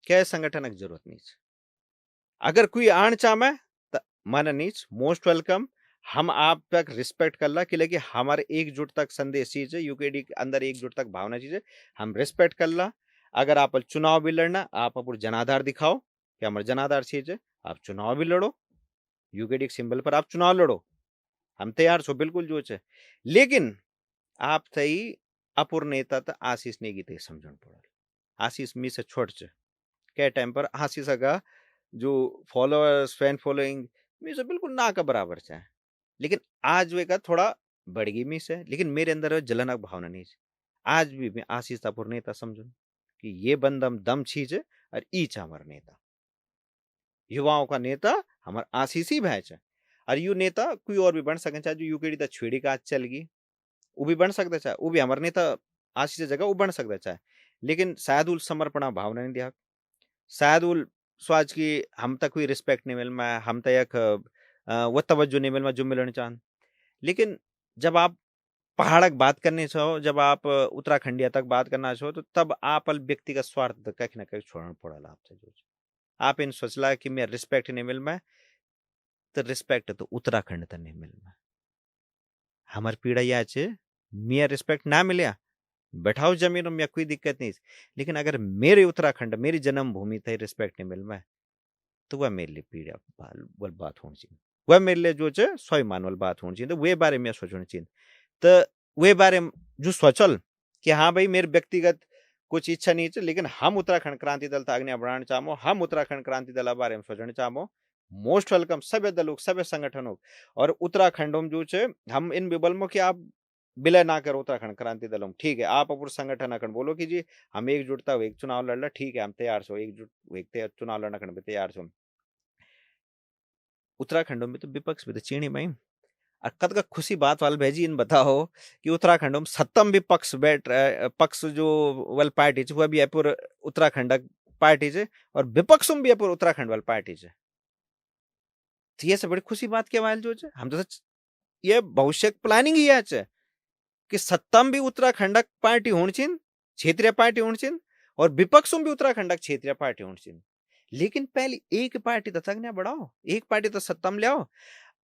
क्या संगठन की जरूरत नहीं अगर कोई आण चाहे तो मन नहीं मोस्ट वेलकम हम आप तक रिस्पेक्ट कर ला कि लेकिन हमारे एकजुट तक संदेश चीज है यूकेडी के अंदर एकजुट तक भावना चीज है हम रिस्पेक्ट कर ला अगर आप चुनाव भी लड़ना आप अपन जनाधार दिखाओ कि हमारे जनाधार चीज है आप चुनाव भी लड़ो यूकेडी के सिंबल पर आप चुनाव लड़ो हम तैयार छो बिल्कुल जो है लेकिन आप थई अपुर नेता तो आशीष नेगी ते समझण पड़ल आशीष मी से छोट छ के टाइम पर आशीष का जो फॉलोअर्स फैन फॉलोइंग मी से बिल्कुल ना का बराबर छ लेकिन आज वे का थोड़ा बढ़ गई मी से लेकिन मेरे अंदर जलन भावना नहीं है आज भी मैं आशीष अपुर नेता समझू कि ये बंदम दम चीज है और ई हमारा नेता युवाओं का नेता हमारा आशीष ही भैच है और यू नेता कोई और भी बन सके चाहे जो यूकेडी तक छेड़ी का आज चल गई वो भी बन सकता चाहे वो भी हमारे नेता आशीष जगह वो बन सकता चाहे लेकिन शायद उल समर्पणा भावना नहीं दिया शायद उल स्वाज की हम तक कोई रिस्पेक्ट नहीं मिल मैं हम तक वो तवज्जो नहीं मिल मैं जो मिलना चाह लेकिन जब आप पहाड़ बात करने चाहो जब आप उत्तराखंडिया तक बात करना चाहो तो तब आप व्यक्तिगत स्वार्थ कहीं ना कहीं छोड़ना पड़ा आपसे जो आप इन सोचला कि मैं रिस्पेक्ट नहीं मिल मैं तो रिस्पेक्ट तो उत्तराखंड तक नहीं मिल मैं हमारी पीड़ा यह है मिया रिस्पेक्ट ना मिले बैठाओ जमीनों में कोई दिक्कत नहीं लेकिन अगर मेरे उत्तराखंड मेरी जन्मभूमि थे रिस्पेक्ट नहीं मिल मैं तो वह मेरे लिए पीड़ा वाल बात होनी चाहिए वह मेरे लिए जो है स्वाभिमान वाल बात होनी चाहिए तो वे बारे में सोचना चाहिए तो वे बारे में जो सोचल कि हाँ भाई मेरे व्यक्तिगत कुछ इच्छा नहीं है लेकिन हम उत्तराखंड क्रांति दल था आज्ञा बढ़ाना चाहो हम उत्तराखंड क्रांति दल बारे में सोचना चाहो मोस्ट वेलकम सभी दलों सभी संगठनों और उत्तराखंड में जो हम इन विबल में कि आप विलय ना करो उत्तराखंड क्रांति दल ठीक है आप अपूर्ण संगठन अखंड बोलो कि जी हम एकजुटता एक चुनाव लड़ ठीक है हम तैयार छो एकजुट एक चुनाव लड़ना खंड में तैयार छो उत्तराखंड में तो विपक्ष भी तो चीनी भाई और कद का खुशी बात वाल भेजी इन बताओ कि उत्तराखंड में सत्तम भी पक्ष जो वाल पार्टी वह भी अपूर उत्तराखंड पार्टी है और विपक्ष में भी अपूर उत्तराखंड वाल पार्टी है तो ये सब बड़ी खुशी बात के वाल जो है हम तो ये भविष्य प्लानिंग ही है कि सत्तम भी उत्तराखंड पार्टी होनी चाहिए क्षेत्रीय पार्टी होनी चाहिए और विपक्ष में भी उत्तराखंड क्षेत्रीय पार्टी होनी चाहिए लेकिन पहले एक पार्टी तो संज्ञा बढ़ाओ, एक पार्टी तो सत्ता में लाओ।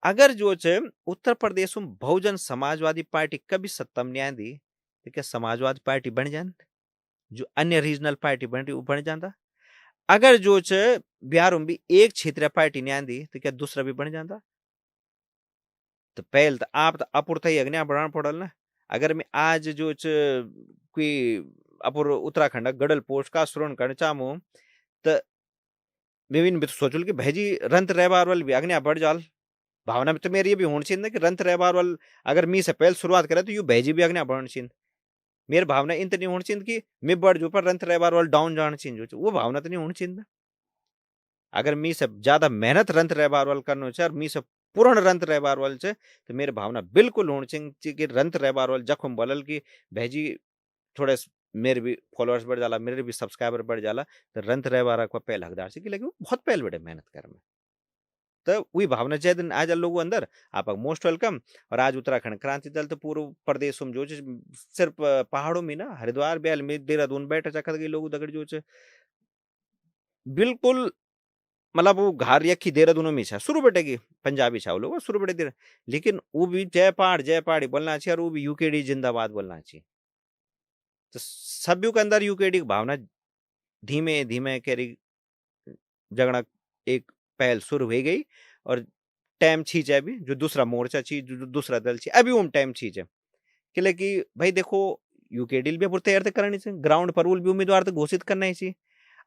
अगर जो છે उत्तर प्रदेश में बहुजन समाजवादी पार्टी कभी सत्ता में नहीं आंदी तो क्या समाजवादी पार्टी बन जाती? जो अन्य रीजनल पार्टी बन रही वो बन जाता? अगर जो છે बिहार में भी एक क्षेत्रीय पार्टी नहीं आंदी तो क्या दूसरा भी बन जाता? तो पहले तो आप तो अपूर्त ही अग्नि बढ़ाना पड़ल ना। अगर मैं आज जो છે कोई अपूर उत्तराखंड गडल पोस्ट का श्रवण करना चाहूँ तो मैं भी सोचल कि भाई जी रंत रहबार वाली भी अग्नि बढ़ जाल। भावना में तो मेरी ये भी होनी चाहिए ना कि रंत रहबार वाल अगर मी से पहले शुरुआत करे तो यू भेजी भी अग्नि बढ़नी चाहिए। मेरी भावना इन तो नहीं होनी चाहिए कि मैं बढ़ जो पर रंत रहबार वाल डाउन जाना चाहिए, वो भावना तो नहीं होनी चाहिए ना। अगर मी से ज्यादा मेहनत रंत रहबार वाल करना चाहिए और मी से पूर्ण रंत रहबार वाल से तो मेरी भावना बिल्कुल होनी चाहिए कि रंत रहबार वाल जखम बोलल की भेजी थोड़े मेरे भी फॉलोअर्स बढ़ जाला, मेरे भी सब्सक्राइबर बढ़ जाला तो रंत रहबार को पहले हकदार से कि लगे बहुत पहले बड़े मेहनत कर में तो वही भावना जय दिन आज लोगों अंदर आप मोस्ट वेलकम। और आज उत्तराखंड क्रांति दल तो पूर्व प्रदेश में जो सिर्फ पहाड़ों में ना हरिद्वार बेल में देहरादून बैठा चखत गई लोग दगड़ जो बिल्कुल मतलब वो घर यखी देहरादून में छा शुरू बैठेगी पंजाबी छा वो लोग शुरू बैठे देर लेकिन वो भी जय पहाड़ी बोलना चाहिए और वो भी यूकेडी जिंदाबाद बोलना चाहिए। तो सभ्यों के अंदर यूकेडी की भावना धीमे धीमे करी जगना एक पहल शुरू हो गई और टाइम छींचे अभी जो दूसरा मोर्चा छी जो दूसरा दल छी अभी वो टाइम छींचे कि भाई देखो यूकेडी भी तैयार तो करनी चाहिए ग्राउंड पर भी उम्मीदवार तो घोषित करना ही चाहिए।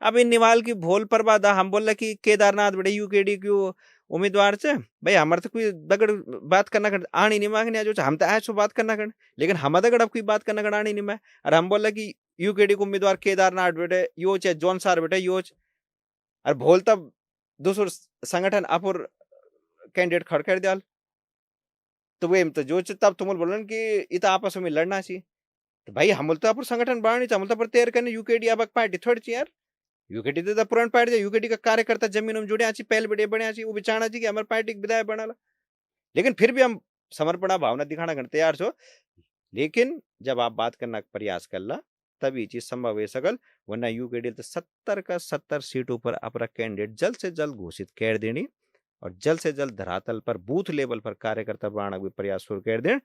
अब इन निवाल की भोल पर बादा हम बोल कि केदारनाथ बड़े यूकेडी क्यों उम्मीदवार से भाई हमारे तो कोई दगड़ बात करना कर आनी नहीं मांगने जो हम तो ऐसो बात करना कर लेकिन हम दगड़ अब कोई बात करना कर आनी नहीं मैं और हम बोल कि यूकेडी को उम्मीदवार केदारनाथ बेटे योच है जौन सार बेटे योच और भोल तब दूसर संगठन अपुर कैंडिडेट खड़ कर दिया तो वे तो जो तब तुम बोलन कि इत आपस में लड़ना चाहिए तो भाई हम तो अपुर संगठन बढ़ानी चाहिए हम तो तैयार करने यूकेडी अब पार्टी थोड़ी चाहिए यार यूकेटी तो पुरान पार्टी यूकेटी का कार्यकर्ता जमीन में जुड़े आची पहले बड़े बने आची वो भी चाहना चाहिए कि हमारे पार्टी की विधायक बना लेकिन फिर भी हम समर्पणा भावना दिखाना कर तैयार छो। लेकिन जब आप बात करना का प्रयास कर ला तभी चीज संभव है सकल वरना यूकेडी तो 70 का 70 सीटों पर अपना कैंडिडेट जल्द से जल्द घोषित कर देनी और जल्द से जल्द धरातल पर बूथ लेवल पर कार्यकर्ता बनाना भी प्रयास शुरू कर दें।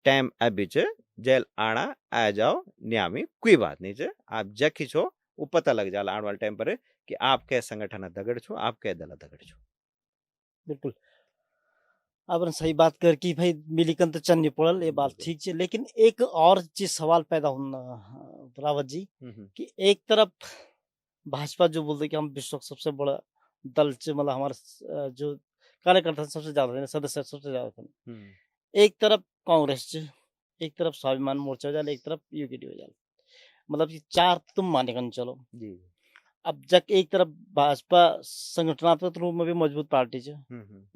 टाइम अभी जेल आना आ जाओ न्यामी कोई बात नहीं चे आप जखी छो वो पता लग जाला आने वाले टाइम पर कि आप क्या संगठन दगड़ छो आप क्या दल दगड़ छो। बिल्कुल आपने सही बात कर कि भाई मिलीकन तो चन्नी पड़ल ये बात ठीक है लेकिन एक और चीज सवाल पैदा होना रावत जी कि एक तरफ भाजपा जो बोलते कि हम विश्व का सबसे बड़ा दल मतलब हमारे जो कार्यकर्ता सबसे ज्यादा थे सदस्य सबसे ज्यादा थे एक तरफ कांग्रेस एक तरफ स्वाभिमान मोर्चा हो जाए एक तरफ यूकेडी हो जाए मतलब कि चार तुम माने कर चलो जी। अब जब एक तरफ भाजपा संगठनात्मक रूप में भी मजबूत पार्टी है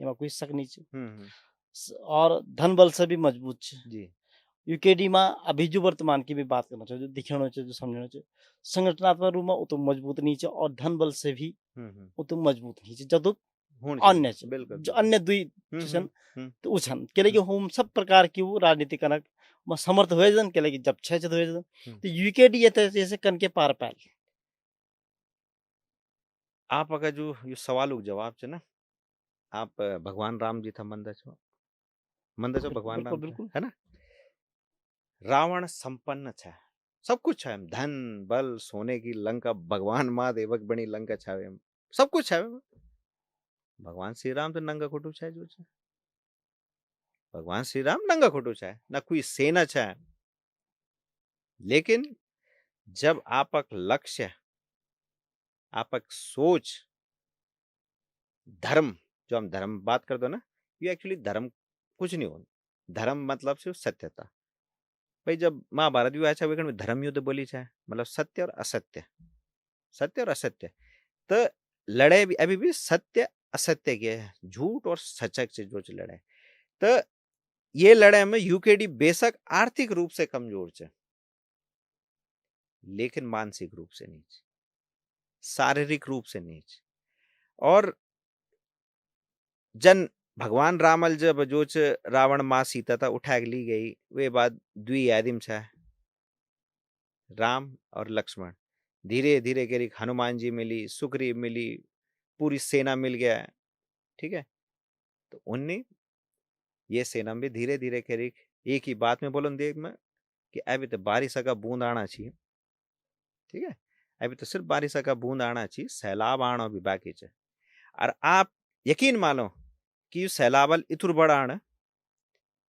एमा कोई शक नहीं है और धन बल से भी मजबूत है जी। यूकेडी में अभी जो वर्तमान की भी बात करना चाहिए जो दिखना चाहिए जो समझना चाहिए संगठनात्मक रूप में वो तो मजबूत नहीं है और धन बल से भी वो तो मजबूत नहीं है जब अन्य जो अन्य दुई तो उछन के लिए हम सब प्रकार की वो राजनीति कनक में समर्थ हुए जन के लिए जब छह हुए जन तो यूकेडी ये जैसे कन के पार पाल आप अगर जो ये सवाल जवाब छे ना आप भगवान राम जी था मंदा छो भगवान राम बिल्कुल है ना रावण संपन्न छे सब कुछ है धन बल सोने की लंका भगवान महादेवक बनी लंका छावे सब कुछ है भगवान श्री राम तो नंगा खोटू छे जो छे भगवान श्री राम नंगा खोटू छे ना कोई सेना छे लेकिन जब आपक लक्ष्य आपक सोच धर्म जो हम धर्म बात कर दो ना ये एक्चुअली धर्म कुछ नहीं हो धर्म मतलब सिर्फ सत्यता भाई जब महाभारत भी अच्छा वेकन में धर्म युद्ध बोली चाहे मतलब सत्य और असत्य तो लड़ाई भी अभी भी सत्य असत्य के है झूठ और सचक से जो लड़ाई तो ये लड़ाई में यूकेडी बेशक आर्थिक रूप से कमजोर है लेकिन मानसिक रूप से नहीं शारीरिक रूप से नहीं और जन भगवान रामल जब जो रावण माँ सीता था उठा ली गई वे बाद द्वि आदिम छा राम और लक्ष्मण धीरे धीरे करी हनुमान जी मिली, सुग्रीव मिली, पूरी सेना मिल गया, ठीक है। तो उनने ये सेना में धीरे धीरे करी एक ही बात में बोलन देख में कि अभी तो बारिश का बूंद आना चाहिए, ठीक है, अभी तो सिर्फ बारिश का बूंद आना चाहिए, सैलाब आना भी बाकी है। और आप यकीन मानो कि ये सैलाबल इतुर बड़ा आना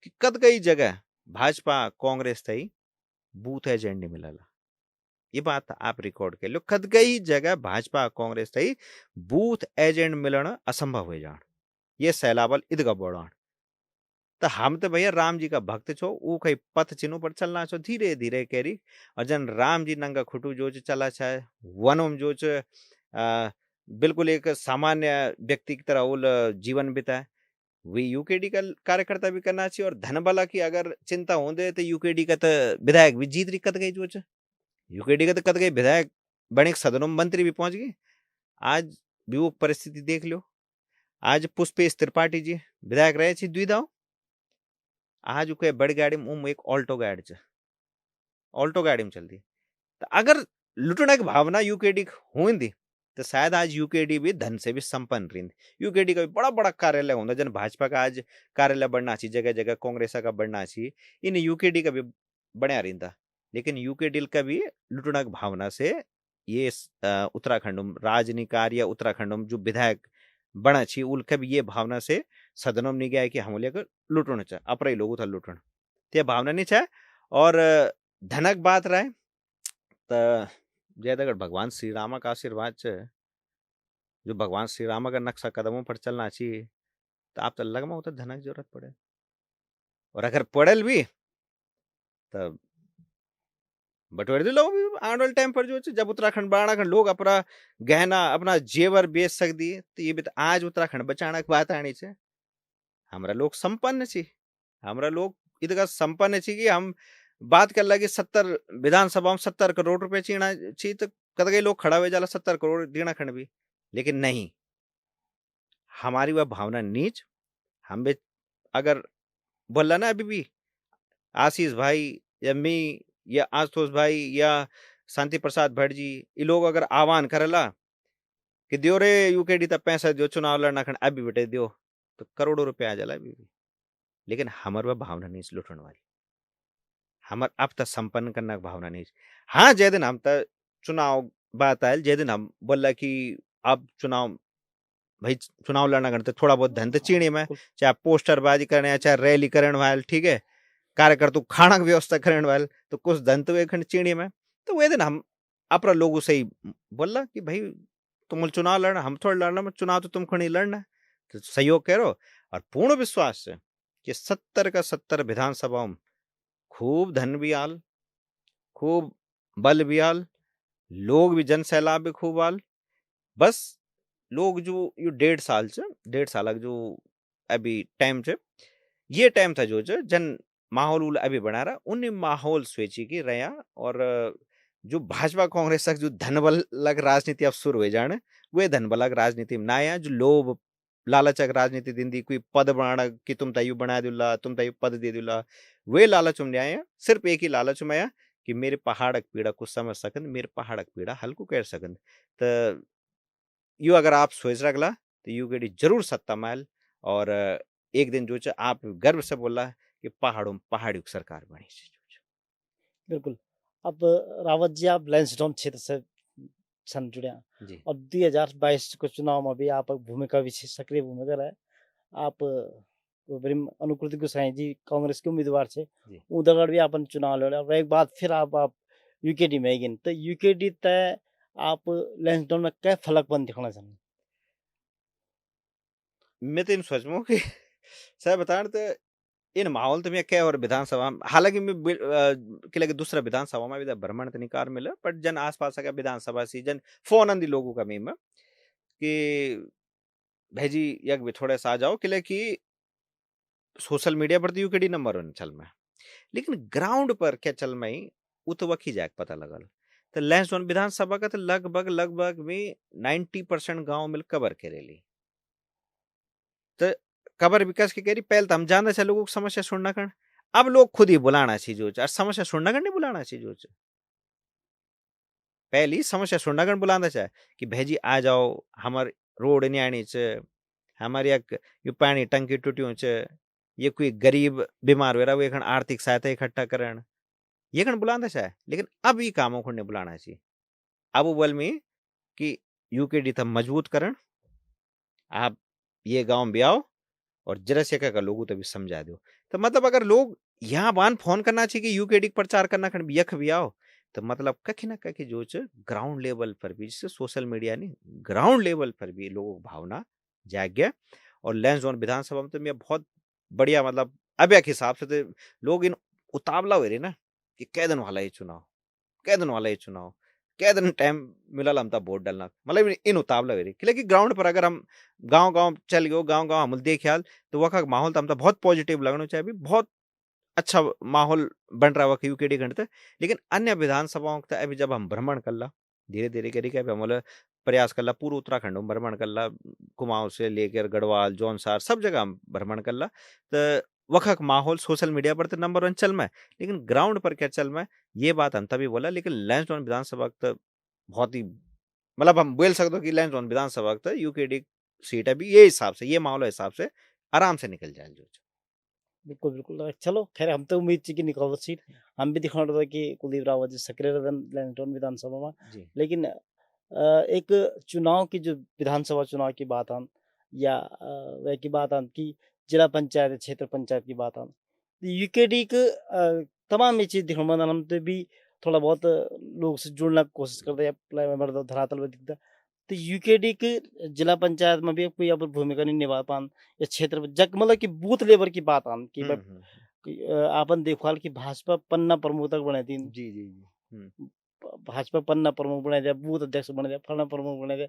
कि कद कई जगह भाजपा कांग्रेस थई बूथ एजेंट नहीं मिला। ये बात आप रिकॉर्ड कर लो, कद कई जगह भाजपा कांग्रेस थई बूथ एजेंट मिलना असंभव हो जान, ये सैलाबल इदगा बड़ा। तो हम तो भैया राम जी का भक्त छो, ऊ कई पथ चिन्हों पर चलना छो धीरे धीरे कैरी। और जन राम जी नंगा खुटू जो चला चाहे वनों जो बिल्कुल एक सामान्य व्यक्ति की तरह उल जीवन बिताए, वे यूकेडी का कार्यकर्ता भी करना चाहिए। और धनबला की अगर चिंता होंदे तो यूकेडी का तो विधायक भी जीत रही कद गई जो यूकेडी का तो कद गई विधायक बने सदनों में मंत्री भी पहुंच गए। आज भी वो परिस्थिति देख लो, आज पुष्पेश त्रिपाठी जी विधायक रहे छी द्विधाओं, आज उके बड़ी गाड़ी में एक ऑल्टो गाड़ी च ऑल्टो गाड़ी में चलती। तो अगर लुटने की भावना यूकेडी होंदी तो शायद आज यूकेडी भी धन से भी संपन्न रही। यूकेडी का भी बड़ा बड़ा कार्यालय होता, जन भाजपा का आज कार्यालय बढ़ना चाहिए, जगह जगह कांग्रेस का बढ़ना चाहिए, इन यूकेडी का भी बढ़िया रहा। लेकिन यूकेडी का भी लुटना की भावना से ये उत्तराखंड में राजनिकार या उत्तराखंड में जो विधायक बना चाहिए उनका भी ये भावना से सदनों में नहीं गया कि हम लेकर लुटना चाहे अपने लोगों था लुटना, तो भावना नहीं चाहे। और धनक बात रहे तो जैद अगर भगवान श्री राम का आशीर्वाद है, जो भगवान श्री राम का नक्शा कदमों पर चलना चाहिए, तो आप तो लगमा होता धनक की जरूरत पड़े। और अगर पड़ल भी तो बटोर दे लोग भी आने वाले टाइम पर जो जब उत्तराखंड बढ़ाना लोग अपना गहना अपना जेवर बेच सकती, तो ये भी तो आज उत्तराखंड बचाना की बात आनी चाहिए। हमारा लोग संपन्न छी, हमारा लोग इतना संपन्न छी कि हम बात कर लगे 70 विधानसभा में 70 करोड़ रुपए चीना छी, तो कद गए लोग खड़ा हुए जाला 70 करोड़ दीना खंड भी। लेकिन नहीं, हमारी वह भावना नीच। हम भी अगर बोला ना अभी भी आशीष भाई या मी या आशुतोष भाई या शांति प्रसाद भट्ट जी, ये लोग अगर आह्वान करेला कि दियो रे यूकेडी तक पैसा दियो चुनाव लड़ना खंड अभी बेटे दियो, तो करोड़ों रुपए आ जाला अभी भी। लेकिन हमार वह भावना नहीं लुटने वाली, हमार अब तक संपन्न करने की भावना नहीं। हाँ, जै दिन हम तक चुनाव बात आयल, जै दिन हम बोला कि अब चुनाव भाई चुनाव लड़ना करते थोड़ा बहुत धन तो चीणी में, चाहे पोस्टरबाजी करने चाहे रैली करने वाले, ठीक है, कार्यकर्ता खाना की व्यवस्था करने वाले, तो कुछ धन तो एक चीणी में। तो वे दिन हम अपना लोगों से ही बोला कि भाई तुम चुनाव लड़ना, हम थोड़ा लड़ना, चुनाव तो तुम खड़ी लड़ना, तो सहयोग करो। और पूर्ण विश्वास है कि 70 का 70 विधानसभा में खूब धन भी आल, खूब बल भी आल, लोग भी जन सैलाब भी खूब आल। बस लोग जो ये 1.5 साल जो अभी टाइम से ये टाइम था जो जन माहौल अभी बना रहा, उन माहौल स्वेची की रहा। और जो भाजपा कांग्रेस तक जो धनबल लग राजनीति अब शुरू हो जाने, वे धनबल राजनीति में ना आया, जो लोभ लालचक राजनीति दिन दी, कोई पद बनाना कि तुम तयु बना दूला, तुम तयु पद दे दूला, वे लालच में आया। सिर्फ एक ही लालच में आया कि मेरे पहाड़क पीड़ा कुछ समझ सकन, मेरे पहाड़क पीड़ा हल्को कर सकन। तो यू अगर आप सोच रखला तो यू गेडी जरूर सत्ता माल। और एक दिन जो आप गर्व से बोला कि पहाड़ों में पहाड़ी सरकार बनी। बिल्कुल। अब रावत जी आप लैंसडाउन क्षेत्र से छन जुड़े जी और 2022 को चुनाव में भी आप भूमिका विशेष सक्रिय भूमिका रहे। आप बड़ी अनुकृति गोसाई जी कांग्रेस के उम्मीदवार थे, उधर भी अपन चुनाव लड़े और एक बात फिर आप यूकेडी में गए, तो यूकेडी तय आप लैंसडाउन में क्या फलक बन दिखाना चाहिए? मैं तो इन सोचूं कि सर बता तो इन माहौल तो मैं क्या और विधानसभा, हालांकि मैं कि लगे दूसरा विधानसभा में भी भ्रमण तो निकार मिले, पर जन आसपास का विधानसभा सी जन फोन अंदी लोगों का मीम कि भेजी यक भी थोड़े सा आ जाओ, कि सोशल मीडिया पर तो यूकेडी नंबर 1 चल में, लेकिन ग्राउंड पर क्या चल में वो तो वकी जाके पता लगल। तो लैंसडाउन विधानसभा का तो लगभग में 90% गांव मिल कवर करेली। तो कबर विकास की कह रही पहले तो हम जानते थे लोगों को समस्या सुनना कर, अब लोग खुद ही बुलाना चाहिए जो समस्या सुनना कर नहीं बुलाना चाहिए जो पहली समस्या सुनना बुलांदा चाहे कि भेजी आ जाओ हमार रोड नहीं आनी च हमारी एक यू पानी टंकी टूटियों च ये कोई गरीब बीमार हो रहा वो एक आर्थिक सहायता इकट्ठा करण ये कण बुलांदा चाहे लेकिन अब ये कामों को नहीं बुलाना चाहिए अब वो बोल में कि यूकेडी था मजबूत करण आप ये गांव में भी आओ और जरा से का लोगों तो भी समझा दो तो मतलब अगर लोग यहाँ बान फोन करना चाहिए कि यूकेडी प्रचार करना खंड यख भी आओ तो मतलब कखी ना कखी जो ग्राउंड लेवल पर भी जैसे सोशल मीडिया नहीं ग्राउंड लेवल पर भी लोगों की भावना जाग गया और लैंड जोन विधानसभा में तो मैं बहुत बढ़िया मतलब अब के हिसाब से तो लोग इन उतावला हो रहे ना कि कै दिन वाला ये चुनाव कै दिन वाला ये चुनाव कै दिन टाइम मिलल हम तब वोट डालना मतलब इन उतावला हो रही लेकिन ग्राउंड पर अगर हम गांव गांव चल गयो गांव गांव हम देखियाल तो वह माहौल तो हम बहुत पॉजिटिव लगना चाहिए बहुत अच्छा माहौल बन रहा है यूकेडी घंटे लेकिन अन्य विधानसभाओं का अभी जब हम भ्रमण कर ला धीरे धीरे करी के हम प्रयास कर ला पूरा उत्तराखंड में भ्रमण कर ला कुमाऊं से लेकर गढ़वाल जौनसार सब जगह हम भ्रमण कर ला तो वक्त माहौल सोशल मीडिया पर तो नंबर 1 चल में लेकिन ग्राउंड पर क्या चल में ये बात हम तभी बोला लेकिन लैंसडाउन विधानसभा तो बहुत ही मतलब हम बोल सकते हो कि लैंसडाउन विधानसभा तो यूकेडी सीट अभी ये हिसाब से ये माहौल हिसाब से आराम से निकल जाए जो बिल्कुल बिल्कुल चलो खैर हम तो उम्मीद थी कि निकल सीट हम भी दिखा रहे कि कुलदीप रावत जी सक्रिय लैंसडाउन विधानसभा में लेकिन एक चुनाव की जो विधानसभा चुनाव की बात आन या वह की बात आन की जिला पंचायत क्षेत्र पंचायत की बात आन यूकेडी के तमाम ये चीज़ दिखा हम तो भी थोड़ा बहुत लोग से जुड़ना कोशिश करते हैं धरातल में दिखता तो यूकेडी के जिला पंचायत में भी कोई अब भूमिका नहीं निभा पान या क्षेत्र जग मतलब कि बूथ लेवल की बात आन कि आपन देखभाल की भाजपा पन्ना प्रमुख तक बने थी जी जी जी भाजपा पन्ना प्रमुख बना दिया बूथ अध्यक्ष बना दिया फलना प्रमुख बना दिया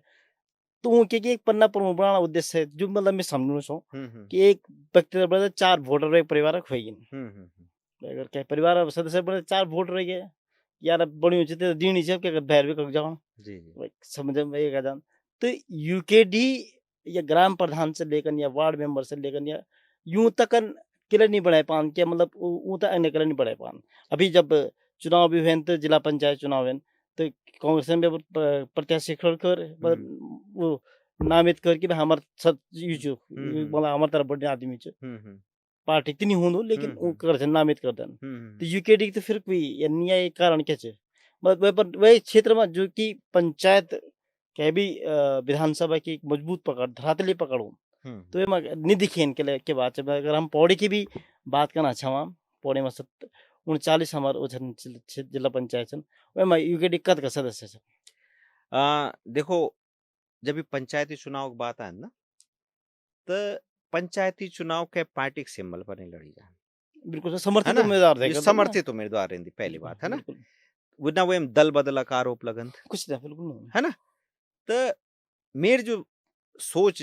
तो उनके एक पन्ना प्रमुख बनाना उद्देश्य है जो मतलब मैं समझू सो कि एक व्यक्ति बड़े 4 वोटर एक परिवार खोएगी अगर क्या परिवार सदस्य बड़े 4 वोट रह गए यार बड़ी ऊंची तो दी नीचे क्या बैर भी कर जाओ समझ में एक जान तो यूकेडी या ग्राम प्रधान से लेकर या वार्ड मेंबर से लेकर या यूं तक किले नहीं बढ़ाए पान क्या मतलब ऊं तक अन्य किले नहीं बढ़ाए पान अभी जब चुनाव भी हुए तो जिला पंचायत चुनाव हुए तो कांग्रेस में प्रत्याशी खड़ कर वो नामित करके भाई हमार सब मतलब हमार तरफ बढ़ने आदमी पार्टी इतनी हूं लेकिन कर नामित कर देन तो यूकेडी तो फिर कोई अन्य कारण क्या है मतलब वही क्षेत्र में जो कि पंचायत के भी विधानसभा की एक मजबूत पकड़ धरातली पकड़ हो तो ये निधि खेन के बाद अगर हम पौड़ी की भी बात करना चाहवा पौड़ी में 39 हमारे जिला पंचायत वह यूकेडी कद का सदस्य देखो जब भी पंचायती चुनाव की बात है ना तो पंचायती चुनाव के पार्टी के सिंबल पर नहीं लड़ी जाए बिल्कुल समर्थित उम्मीदवार समर्थित उम्मीदवार रहती पहली बात है ना ना वो दल बदल का आरोप लगन कुछ नहीं बिल्कुल है ना तो मेरी जो सोच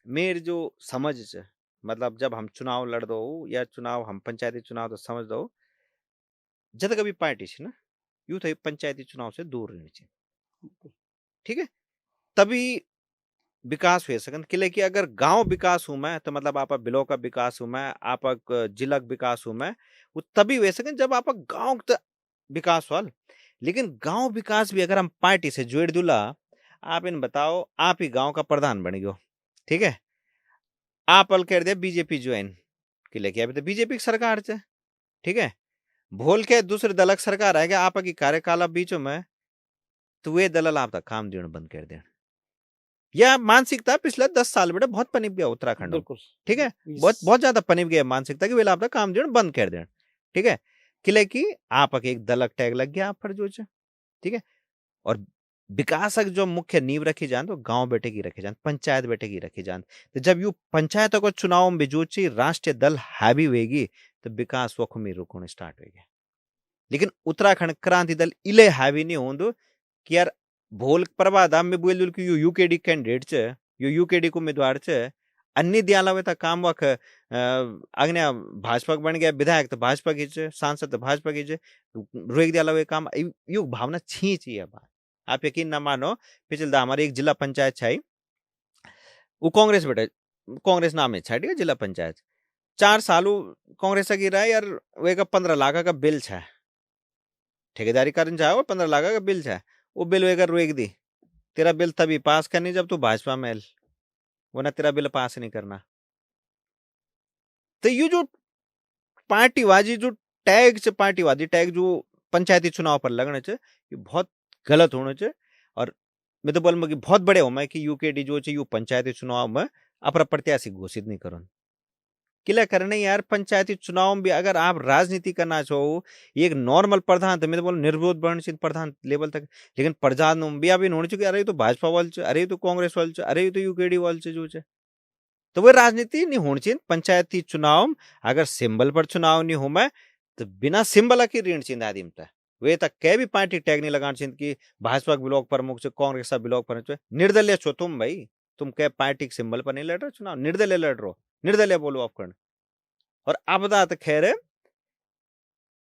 मेरी जो समझ मतलब जब हम चुनाव लड़ दो या चुनाव हम पंचायती चुनाव तो समझ दो जब कभी पार्टी है ना यूं तो पंचायती चुनाव से दूर रहनी चाहिए ठीक है तभी विकास हुए सकन किले कि अगर गांव विकास हूं मैं तो मतलब आप बिलो का विकास हूं मैं आप जिला विकास हूं मैं वो तभी हुए सकन जब आप गांव विकास वाल लेकिन गांव विकास भी अगर हम पार्टी से जोड़ दूला आप इन बताओ आप ही गांव का प्रधान बन गयो ठीक है आप अल कर दे बीजेपी ज्वाइन किले कि अभी तो बीजेपी की सरकार है ठीक है भोल के दूसरे दल की सरकार है आपकी कार्यकाल बीचों में तो वे दलाल आप तक काम देना बंद कर देना यह मानसिकता पिछले 10 साल बेटा बहुत पनिप गया उत्तराखंड में ठीक है बहुत ज्यादा पनिप गया मानसिकता कि वे आप तक काम देना बंद कर देना ठीक है किले की आप एक दलक टैग लग गया आप पर जो ठीक है और विकासक जो मुख्य नींव रखी जान तो गांव बेटे की रखी जान पंचायत बेटे की रखी जान तो जब यू पंचायतों को चुनाव में बिजूची राष्ट्रीय दल हैवी होगी तो विकास वखुमी रुकने स्टार्ट हो गया लेकिन उत्तराखंड क्रांति दल इले हैवी नहीं होंदो कि यार भोल प्रवादा में बोल कि यू यूकेडी कैंडिडेट चे यू यूकेडी को उम्मीदवार चे अन्य दियाला वे काम वक अग्नि भाजपा बन गया विधायक तो भाजपा की चे सांसद तो भाजपा की चे रोक दियाला वे काम यू भावना छी चाहिए बात आप यकीन ना मानो पिछले हमारे एक जिला पंचायत छाई वो कांग्रेस बेटे कांग्रेस नाम है छाई जिला पंचायत 4 सालों कांग्रेस की रहा यार वे का 15 लाख का बिल छा ठेकेदारी करन चाहे 15 लाख का बिल छा वो बिल वगैरह रोक दी, तेरा बिल तभी पास करनी जब तू भाजपा में एल, वरना तेरा बिल पास नहीं करना। तो ये जो पार्टीबाजी जो टैग च पार्टीवादी टैग जो पंचायती चुनाव पर लगने च, ये बहुत गलत होने च। और मैं तो बोलूँ कि बहुत बड़े हो मैं कि यूकेडी जो यू पंचायती चुनाव में अपना प्रत्याशी घोषित नहीं करो। किला करने यार पंचायती चुनाव में भी अगर आप राजनीति करना चाहो, एक नॉर्मल प्रधान तो मैं तो बोल निर्विरोध बन प्रधान लेवल तक, लेकिन प्रधान भी अभी होने चाहिए, अरे तो भाजपा वाले, अरे तो कांग्रेस वाले, अरे तो यूकेडी वाले जो है, तो वो राजनीति नहीं होनी चाहिए पंचायती चुनाव में। अगर सिंबल पर चुनाव नहीं हो मैं तो बिना सिंबल की ऋण चिंता आदमी था वे तक कै भी पार्टी टैग नहीं लगाना चाहिए कि भाजपा ब्लॉक प्रमुख से कांग्रेस का ब्लॉक प्रमुख निर्दलीय छो तुम भाई, तुम कै पार्टी के सिंबल पर नहीं लड़ रहे चुनाव, निर्दलीय लड़ रहे हो, निर्दलीय बोलो आप कर्ण। और आपदा तो खैर है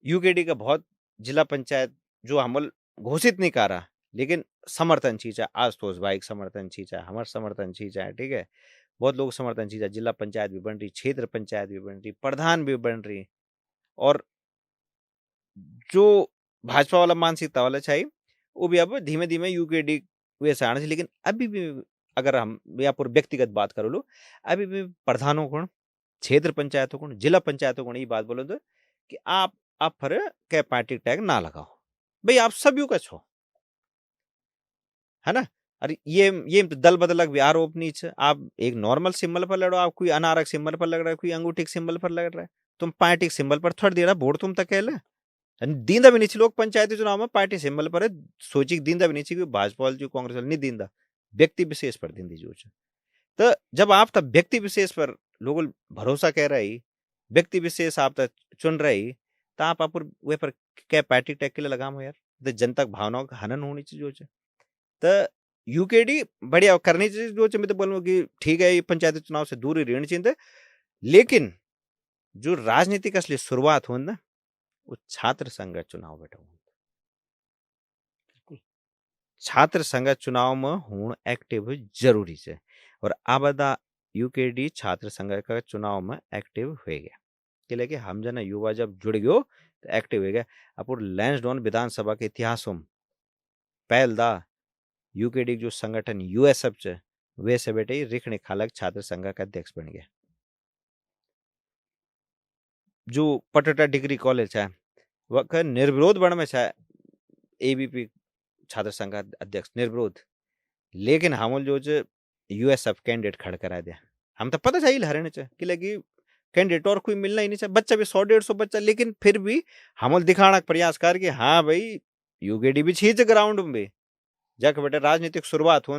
यूकेडी का बहुत जिला पंचायत जो हमल घोषित नहीं कर रहा, लेकिन समर्थन चीज है, आशुतोष भाई समर्थन चीज है, हमारे समर्थन चीज है, ठीक है, बहुत लोग समर्थन चीज है, जिला पंचायत भी बन रही, क्षेत्र पंचायत भी बन रही, प्रधान भी बन रही। और जो भाजपा वाला मानसिकता वाला चाहिए वो भी अब धीमे धीमे यूकेडी वैसे आना चाहिए। लेकिन अभी भी अगर हम या पर व्यक्तिगत बात करो लो, अभी भी प्रधानों को, क्षेत्र पंचायतों को, जिला पंचायतों को ये बात बोलो तो कि आप पर क्या पार्टी टैग ना लगाओ भाई, आप सभी का छो, है ना। अरे ये तो दल बदलक भी आरोप नहीं है, आप एक नॉर्मल सिंबल पर लड़ो, आप कोई अनारक सिंबल पर लग रहा है, कोई अंगूठी के सिंबल पर लग रहा है, तुम पार्टी के सिंबल पर थोड़ी दे रहा वोट तुम तक कहले दींदा भी नहीं चाहिए। लोग पंचायती चुनाव में पार्टी सिंबल पर है सोची दींदा भी नहीं चाहिए, भाजपा वाले जो कांग्रेस वाले नहीं दींदा, व्यक्ति विशेष पर दींदी जो। तो जब आप तब व्यक्ति विशेष पर लोग भरोसा कह रही, व्यक्ति विशेष आप तक चुन रही, तो आप वे पर क्या पार्टी टैग के लिए लगाम यार, तो जनता भावनाओं का हनन होनी चाहिए जो। तो यूकेडी बढ़िया करनी चाहिए जो, मैं तो बोलूँ कि ठीक है ये पंचायती चुनाव से दूर ही रहनी चाहिए, लेकिन जो राजनीति का असली शुरुआत हो ना वो छात्र संघ चुनाव बैठा हूँ, छात्र संघ चुनाव में हूँ एक्टिव जरूरी है। और आ बदा यूकेडी छात्र संघ का चुनाव में एक्टिव हो गया, कि हम जना युवा जब जुड़ गयो तो एक्टिव हो गया। अब लैंसडाउन विधानसभा के इतिहासों में पहल दा यूकेडी जो संगठन यूएसएफ च वे से बेटे रिखणे खालक छात्र संघ का अध्यक्ष बन गया। जो पटोटा डिग्री कॉलेज है वह निर्विरोध बन में एबीपी छात्र संघ का अध्यक्ष निर्विरोध, लेकिन हम जो यूएसएफ कैंडिडेट खड़ करा दिया, हम तो पता चाहिए हरियाणा च कि लगी कैंडिडेट और कोई मिलना ही नहीं चाहिए, बच्चा भी 100-150 बच्चा, लेकिन फिर भी हम दिखाने का प्रयास कर कि हाँ भाई यूकेडी भी छींच ग्राउंड में भी जाके बेटा राजनीतिक शुरुआत हो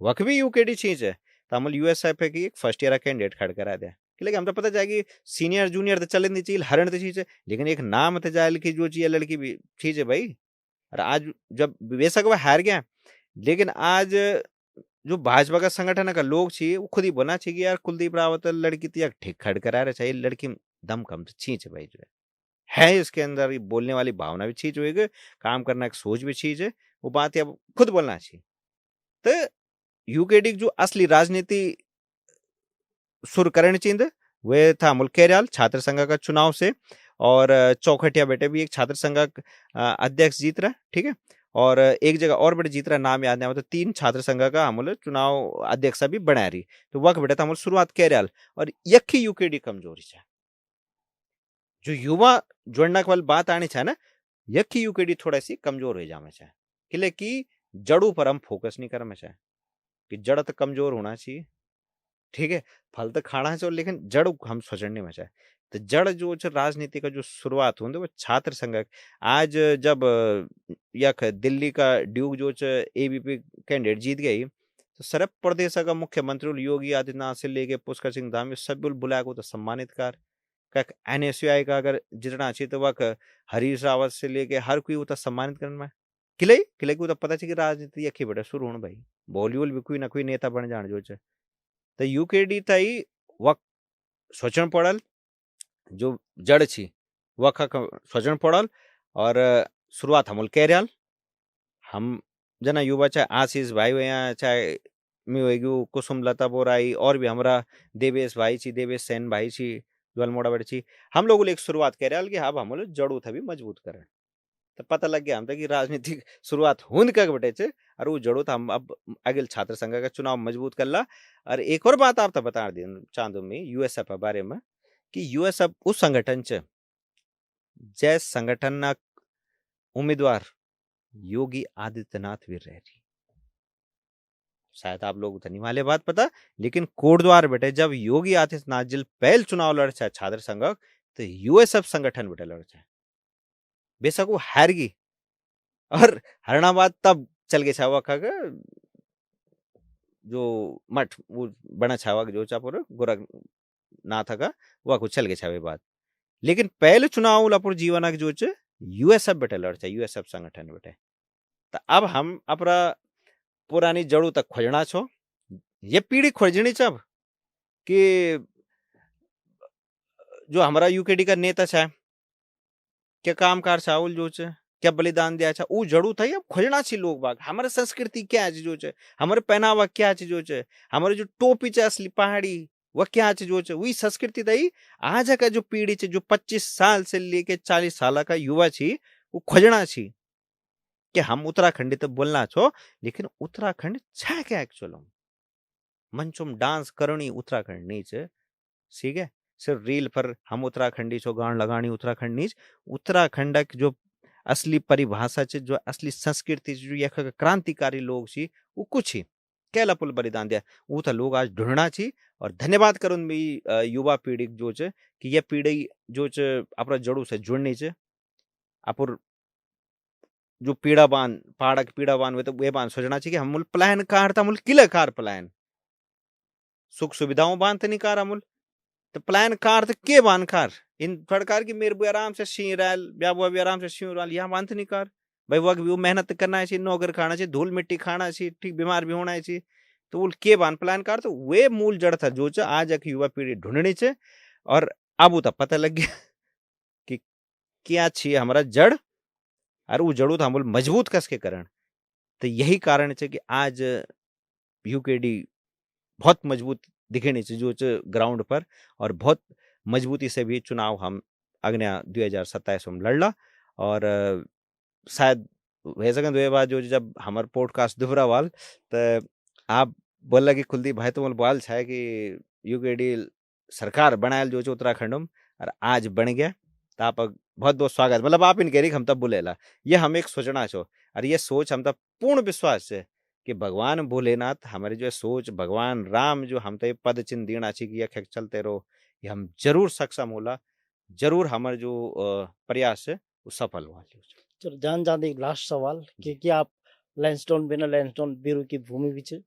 वक भी यूकेडी छींच है, तो हम यूएसएफ की एक फर्स्ट ईयर कैंडिडेट खड़ करा दिया कि लेकिन हम तो पता जाए कि सीनियर जूनियर तो चले नहीं चाहिए हरियाणा तो चीज है, लेकिन एक नाम तो जाए की जो चाहिए लड़की भी चीज है भाई। और आज जब बेशक वह हार गया, लेकिन आज जो भाजपा का संगठन का लोग चाहिए वो खुद ही बना चाहिए यार कुलदीप रावत लड़की तो यार ठीक खड़ करा रहे चाहिए, लड़की दम कम तो छींच भाई जो है इसके अंदर ये बोलने वाली भावना भी चीज होगी, काम करना की सोच भी चीज है, वो बात अब खुद बोलना चाहिए। तो यूकेडी जो असली राजनीति सुर करनी चाहिए वे था मुल्क केरल छात्र संघ का चुनाव से, और चौखटिया बेटे भी एक छात्र संघ अध्यक्ष जीत रहा, ठीक है, और एक जगह और बेटे जीत रहा नाम याद नहीं आ, तो 3 छात्र संघ का हम चुनाव अध्यक्ष भी बना रही, तो वह बेटा था हम शुरुआत केरल। और यखी यूकेडी कमजोरी है, जो युवा जुड़ने वाली बात आनी चाहिए ना, यखी यूकेडी थोड़ा सी कमजोर हो जाना चाहिए, किले की जड़ों पर हम फोकस नहीं करना चाहिए कि जड़ तो कमजोर होना चाहिए, ठीक है, फल तो खाना चाहिए, लेकिन जड़ हम सोचने में चाहिए। तो जड़ जो राजनीति का जो शुरुआत होती वो छात्र संघ। आज जब यख दिल्ली का ड्यूक जो एबीपी कैंडिडेट जीत गई, तो सरब प्रदेश का मुख्यमंत्री योगी आदित्यनाथ से लेके पुष्कर सिंह धामी सब बुलाया को तो सम्मानित कर एनएसयूआई का अगर जितना चाहिए तो वह हरीश रावत से लेके हर कोई उतना सम्मानित करना किले किले को तो पता चाहिए कि राजनीति यखी बेटा शुरू होने भाई, बॉलीवुड भी कोई ना कोई नेता बन जाने जो तो यूकेडी तई वक सोचन पड़ल, जो जड़ छी वक सोचन पड़ल। और शुरुआत हमल केरल हम जना युवा चाहे आशीष भाई हो या चाहे मैं कुसुम लता बोराई और भी हमारा देवेश भाई छी, देवेश सेन भाई छी, ज्वल मोड़ा बड़े छी, हम लोग एक शुरुआत केरल कि अब हम जड़ू था भी मजबूत करें। तो पता लग गया हमता कि राजनीतिक शुरुआत हुन कग बटे छे और वो जड़ो हम अब अगिल छात्र संघ का चुनाव मजबूत करला। और एक और बात आप बता दी चांदो में यूएसएफ बारे में कि यूएसएफ उस संगठन च जय संगठन ना उम्मीदवार योगी आदित्यनाथ भी रह रही। शायद आप लोग नहीं वाले बात पता, लेकिन कोटद्वार बेटे जब योगी आदित्यनाथ जिल पहल चुनाव लड़ छा छात्र संघ तो यूएसएफ संगठन बेटे लड़ छा बेशक वो हार गई और हरणाबाद तब चल गए छावा का जो मठ वो बना छावा जो चापुर गोरखनाथ का वह कुछ चल गए छावे बात। लेकिन पहले चुनाव लापुर जीवन जो यूएसएफ बेटे लड़ छा यूएसएफ संगठन बेटे। तो अब हम अपना पुरानी जड़ों तक खोजना छो, ये पीढ़ी खोजनी चब कि जो हमारा यूकेडी का नेता छा क्या काम कार चावल जो चे क्या बलिदान दिया छा वो जड़ू था। अब खोजना छी लोग बाग हमारे संस्कृति क्या है जो चे, हमारे पहनावा क्या है जो चे, हमारे जो टोपी चे असली पहाड़ी वह क्या है जो चे, वही संस्कृति थी। आज का जो पीढ़ी चे जो 25 साल से लेके 40 साल का युवा छी वो खोजना छी कि हम उत्तराखंडी तो बोलना छो, लेकिन उत्तराखंड छा क्या एक्चुअल मंचुम डांस करनी उत्तराखंड नहीं चे। ठीक है, सिर्फ रील पर हम उत्तराखंडी छो गान लगानी उत्तराखंड नीच। उत्तराखंड जो असली परिभाषा चे जो असली संस्कृति जो यख क्रांतिकारी लोग छी वो कुछ ही कैला पुल बलिदान दिया वो तो लोग आज ढूंढना छी। और धन्यवाद करूँ भी युवा पीढ़ी जो चे कि यह पीढ़ी जो चे अपना जड़ों से जुड़नी चे। अपुर जो पीड़ा बान पहाड़ पीड़ा बान वे तो वे बान सोचना चाहिए कि हम मुल प्लान कार था मुल किले कार प्लान सुख सुविधाओं बान तो नहीं कार अमुल तो प्लान कार तो के बान कार इन सरकार की मेरे भी आराम से शी रैल ब्याबुआ भी आराम से शी रैल यहाँ बांध नहीं कार भाई वह भी मेहनत करना है नौकर खाना चाहिए धूल मिट्टी खाना चाहिए ठीक बीमार भी होना चाहिए तो वो के बान प्लान कार तो वे मूल जड़ था जो आज एक युवा पीढ़ी ढूंढनी चे। और अब वो पता लग गया कि क्या चाहिए हमारा जड़ और वो जड़ू था हम मजबूत कस के करण। तो यही कारण है कि आज यूकेडी बहुत मजबूत दिखेने जो ग्राउंड पर और बहुत मजबूती से भी चुनाव हम अग्न्या 2027 में लड़ला। और शायद वैसे दो बार जो जब हमारे पॉडकास्ट दुहरा वाल तो आप बोल लगे कुलदीप भाई तो बोल छाए कि यूकेडी सरकार बनायल जो उत्तराखंड में और आज बन गया तो आप बहुत बहुत स्वागत मतलब आप इन कह रही हम तब बोलेला ये हम एक सोचना छो और ये सोच हम तब पूर्ण विश्वास है कि भगवान भोलेनाथ हमारी जो सोच भगवान राम जो हम तो पद चिन्ह देना चाहिए कि यह चलते रहो ये हम जरूर सक्षम होला जरूर हमारे जो प्रयास है वो सफल हुआ। चलो जान जान एक लास्ट सवाल कि आप लैंडस्टोन बिना लैंडस्टोन बीरू की भूमि भी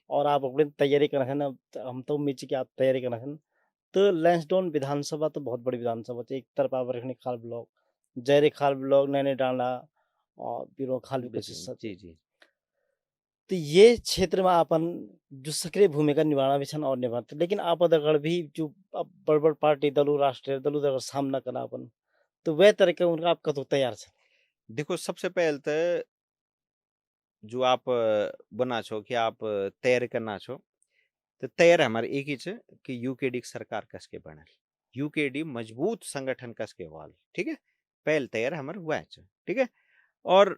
और आप अपनी तैयारी करना है ना हम तो उम्मीद कि आप तैयारी करना है तो लैंसडाउन विधानसभा तो बहुत बड़ी विधानसभा थी एक तरफ आप रखने खाल ब्लॉक जयरे खाल ब्लॉक नैने डांडा और बीरो खाल भी जी जी तो ये क्षेत्र में अपन जो सक्रिय भूमिका निभाना भी छन और निभाते लेकिन आप अगर भी जो बड़ बड़ पार्टी दलों राष्ट्रीय दलों अगर सामना करना अपन तो वह तरह के उनका आप कतो तैयार छन। देखो सबसे पहले तो जो आप बना छो कि आप तैयार करना छो तो तैयार हमारे एक ही है कि यूकेडी सरकार कस के बनल यूकेडी मजबूत संगठन कस के वाल ठीक है पहल तैयार हमारे हुआ है ठीक है। और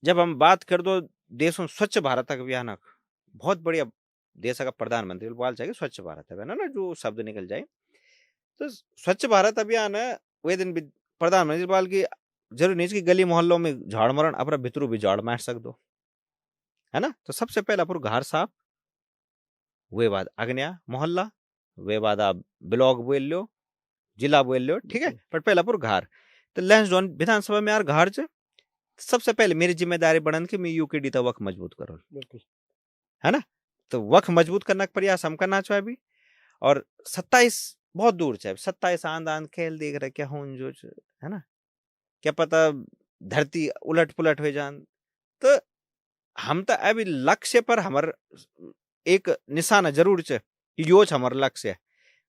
जब हम बात कर दो देशों स्वच्छ भारत अभियान बहुत बढ़िया देश का प्रधानमंत्री बोल चाहिए स्वच्छ भारत अभियान ना जो शब्द निकल जाए तो स्वच्छ भारत अभियान वे दिन प्रधानमंत्री बोल की जरूर नहीं की गली मोहल्लों में झाड़ मरण अपना भितरू भी झाड़ मार सक दो है ना। तो सबसे पहले अपुर घर साफ वे बाद अग्न्या मोहल्ला वे बाद आप ब्लॉक बोल लो जिला बोल लो ठीक है पर पहले अपुर घर तो लैंसडाउन विधानसभा में यार घर च सबसे पहले मेरी जिम्मेदारी बनन कि मैं यूकेडी तक वक्त मजबूत करो है ना। तो वक्त मजबूत करने का प्रयास हम करना चाहिए अभी। और 27 बहुत दूर है 27 आंद आंद खेल देख रहे क्या हो जो है ना क्या पता धरती उलट पुलट हो जान तो हम तो अभी लक्ष्य पर हमार एक निशाना जरूर है योज हमार लक्ष्य है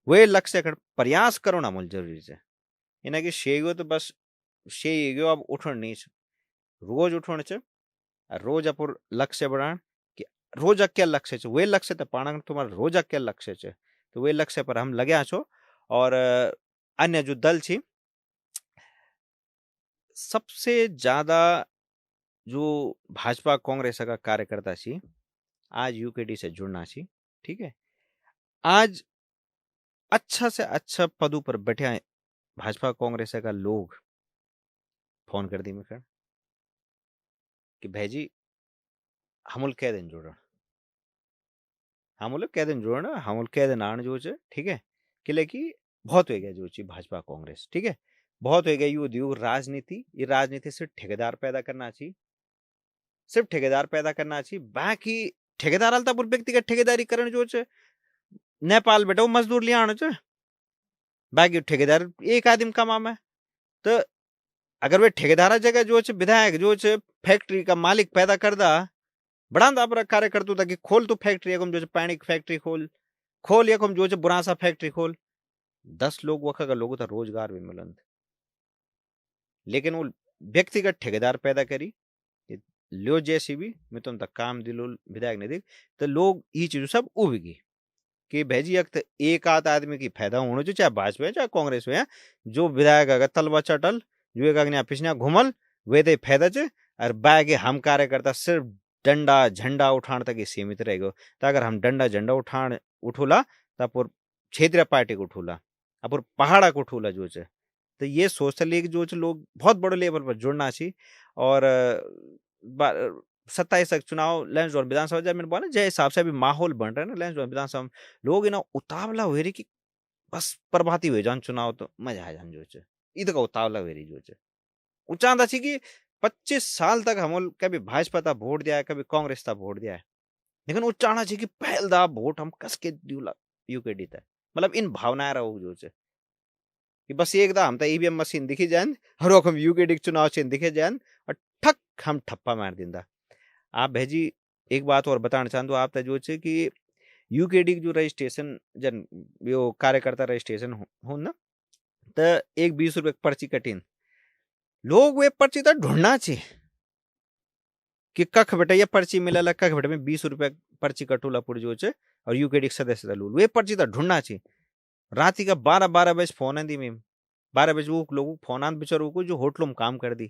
वे लक्ष्य कर प्रयास करो ना मूल जरूरी है इना कि शेगो तो बस शेगो अब उठन नहीं रोज उठन च रोज अपुर लक्ष्य बढ़ान कि रोज क्या लक्ष्य वे लक्ष्य तो पाना तुम्हारा रोज क्या लक्ष्य है तो वे लक्ष्य पर हम लगे छो। और अन्य जो दल छी सबसे ज्यादा जो भाजपा कांग्रेस का कार्यकर्ता छी आज यूकेडी से जुड़ना छी, ठीक है। आज अच्छा से अच्छा पदों पर बैठे हैं भाजपा कांग्रेस का लोग फोन कर दी मैं कि भाईजी हमल कै दिन जुड़ हमल कै दिन जुड़ना हमल कै दिन आण जो चे, ठीक है। किले की बहुत हो गया जो ची भाजपा कांग्रेस, ठीक है। बहुत हो गया यू राजनीति, ये राजनीति सिर्फ ठेकेदार पैदा करना चाहिए, सिर्फ ठेकेदार पैदा करना चाहिए। बाकी ठेकेदार अलता पुर व्यक्तिगत ठेकेदारी करण जो चे नेपाल बेटा वो मजदूर लिया आनो चे, बाकी ठेकेदार एक आदमी कमा में। तो अगर वे ठेकेदार जगह जो चे विधायक जो चे फैक्ट्री का मालिक पैदा कर दा बड़ा अपना कार्य करतु ताकि खोल तू फैक्ट्री यकम जो पानी की फैक्ट्री खोल यकम जो बुरासा फैक्ट्री खोल 10 लोग वखा का लोगों का रोजगार भी मिलन। लेकिन वो व्यक्तिगत ठेकेदार पैदा करी लो जैसी भी मैं तुम तक काम दिलो विधायक ने देख तो लोग ये चीज सब उबगी कि भैजी एक आध आदमी की फायदा होना चाहिए, चाहे भाजपा है चाहे कांग्रेस में है। जो विधायक अगर तलवा चटल जो एक अग्नि पिछना घुमल वे दे फायदा चे और बागे हम कार्यकर्ता सिर्फ डंडा झंडा उठाने तक ही सीमित रहेगा। तो अगर हम डंडा झंडा उठूला तो क्षेत्रीय पार्टी को उठूला अपुर पहाड़ा को उठूला जो चे। तो ये सोशल लीग जो लोग बहुत बड़े लेवल पर जुड़ना चाहिए। और 27 तक चुनाव लैंड और विधानसभा जब मैंने बोला जय हिसाब से अभी माहौल बन रहा है ना लैंड और विधानसभा में लोग ना उतावला हुए रही कि बस प्रभाती हुए जान चुनाव तो मजा आ जान जो चे ईद का उतावला हुए रही जो चे उचांदा छी कि 25 साल तक हम कभी भाजपा था वोट दिया है कभी कांग्रेस था वोट दिया है, लेकिन वो चाहना चाहिए कि पहल दा वोट हम कस के दिला यूकेडी था। मतलब इन भावनाएं रहो जो चे कि बस एक दा हम तो ईवीएम मशीन दिखी जान और हम यूकेडी चुनाव चिन्ह दिखे जान और ठक हम ठप्पा मार दिंदा। आप भेजी एक बात और बताना चाहूँ आप जो चे कि यूकेडी जो रजिस्ट्रेशन जन यो कार्यकर्ता रजिस्ट्रेशन हो ना तो एक 20 रुपए पर्ची कटीन लोग वे पर्ची तो ढूंढना चाहिए कि कख बेटा ये पर्ची मिला कख बेटा में 20 रुपए पर्ची कटूला पुर जो चे और यूकेडी सदस्य लूल वे पर्ची तो ढूंढना चाहिए। रात का 12 बजे फोन आंदी मैम 12 बजे वो लोग फोन आन बेचारों को जो होटलों में काम कर दी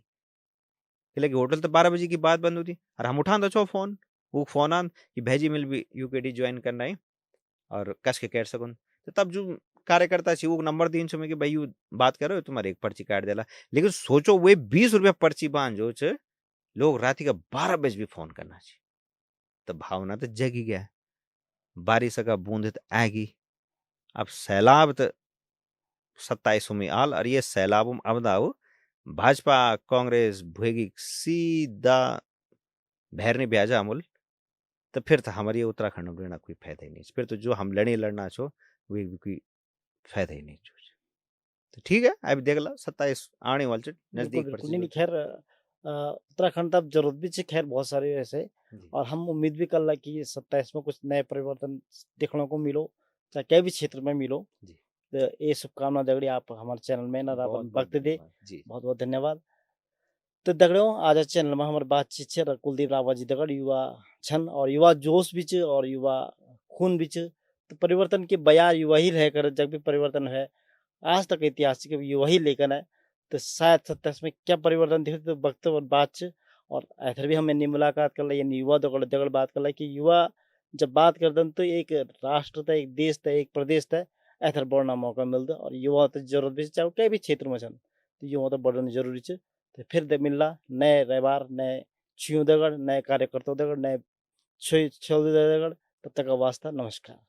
कि होटल तो 12 बजे की बात बंद होती और हम उठा दो फोन वो फोन आन कि भेजी मिल भी यूकेडी ज्वाइन करना है और कस के कह सकूँ तो तब जो कार्यकर्ता छी वो नंबर 300 में कि भाई यू बात करो तुम्हारे एक पर्ची काट देला। लेकिन सोचो वे 20 रुपया पर्ची बांध जो चे लोग रात का 12 बजे भी फोन करना चाहिए। तो भावना तो जगी गया बारिश का बूंद तो आएगी। अब सैलाब तो 27 में आल और ये सैलाब में अब दाओ भाजपा कांग्रेस भुएगी सीधा भैरने ब्याजा अमूल तो फिर तो हमारी उत्तराखंड में लड़ना कोई फायदा ही नहीं। फिर तो जो हम लड़ना छो वो कोई फायदा ही नहीं। तो ठीक है अभी देख ला 27 आने वाले नजदीक नहीं खैर उत्तराखंड तब जरूरत भी है खैर बहुत सारे ऐसे और हम उम्मीद भी कर ला कि 27 में कुछ नए परिवर्तन देखने को मिलो चाहे क्या भी क्षेत्र में मिलो। तो ये शुभकामना दगड़ी आप हमारे चैनल में ना वक्त दे बहुत बहुत धन्यवाद। तो दगड़ियों आज चैनल में हमारे बातचीत है कुलदीप रावत जी दगड़ युवा छन और युवा जोश भी और युवा खून भी। तो परिवर्तन के बयार युवा ही रह कर जब भी परिवर्तन है आज तक ऐतिहासिक युवा ही लेकर है। तो शायद 27 में क्या परिवर्तन दिखे तो वक्त और बात और ऐथर भी हमें मुलाकात कर ली युवा दगड़ दगड़ बात कर ला कि युवा जब बात करते तो एक राष्ट्र था एक देश था एक प्रदेश था ऐथर बढ़ना मौका मिलता और युवा तो जरूरत भी चाहे कई भी क्षेत्र में तो युवा तो बढ़ना जरूरी है। तो फिर दे मिलना नए रविवार नए छियों दगड़ नए कार्यकर्ता दगड़ नए छो दगड़ तब तक वास्ता नमस्कार।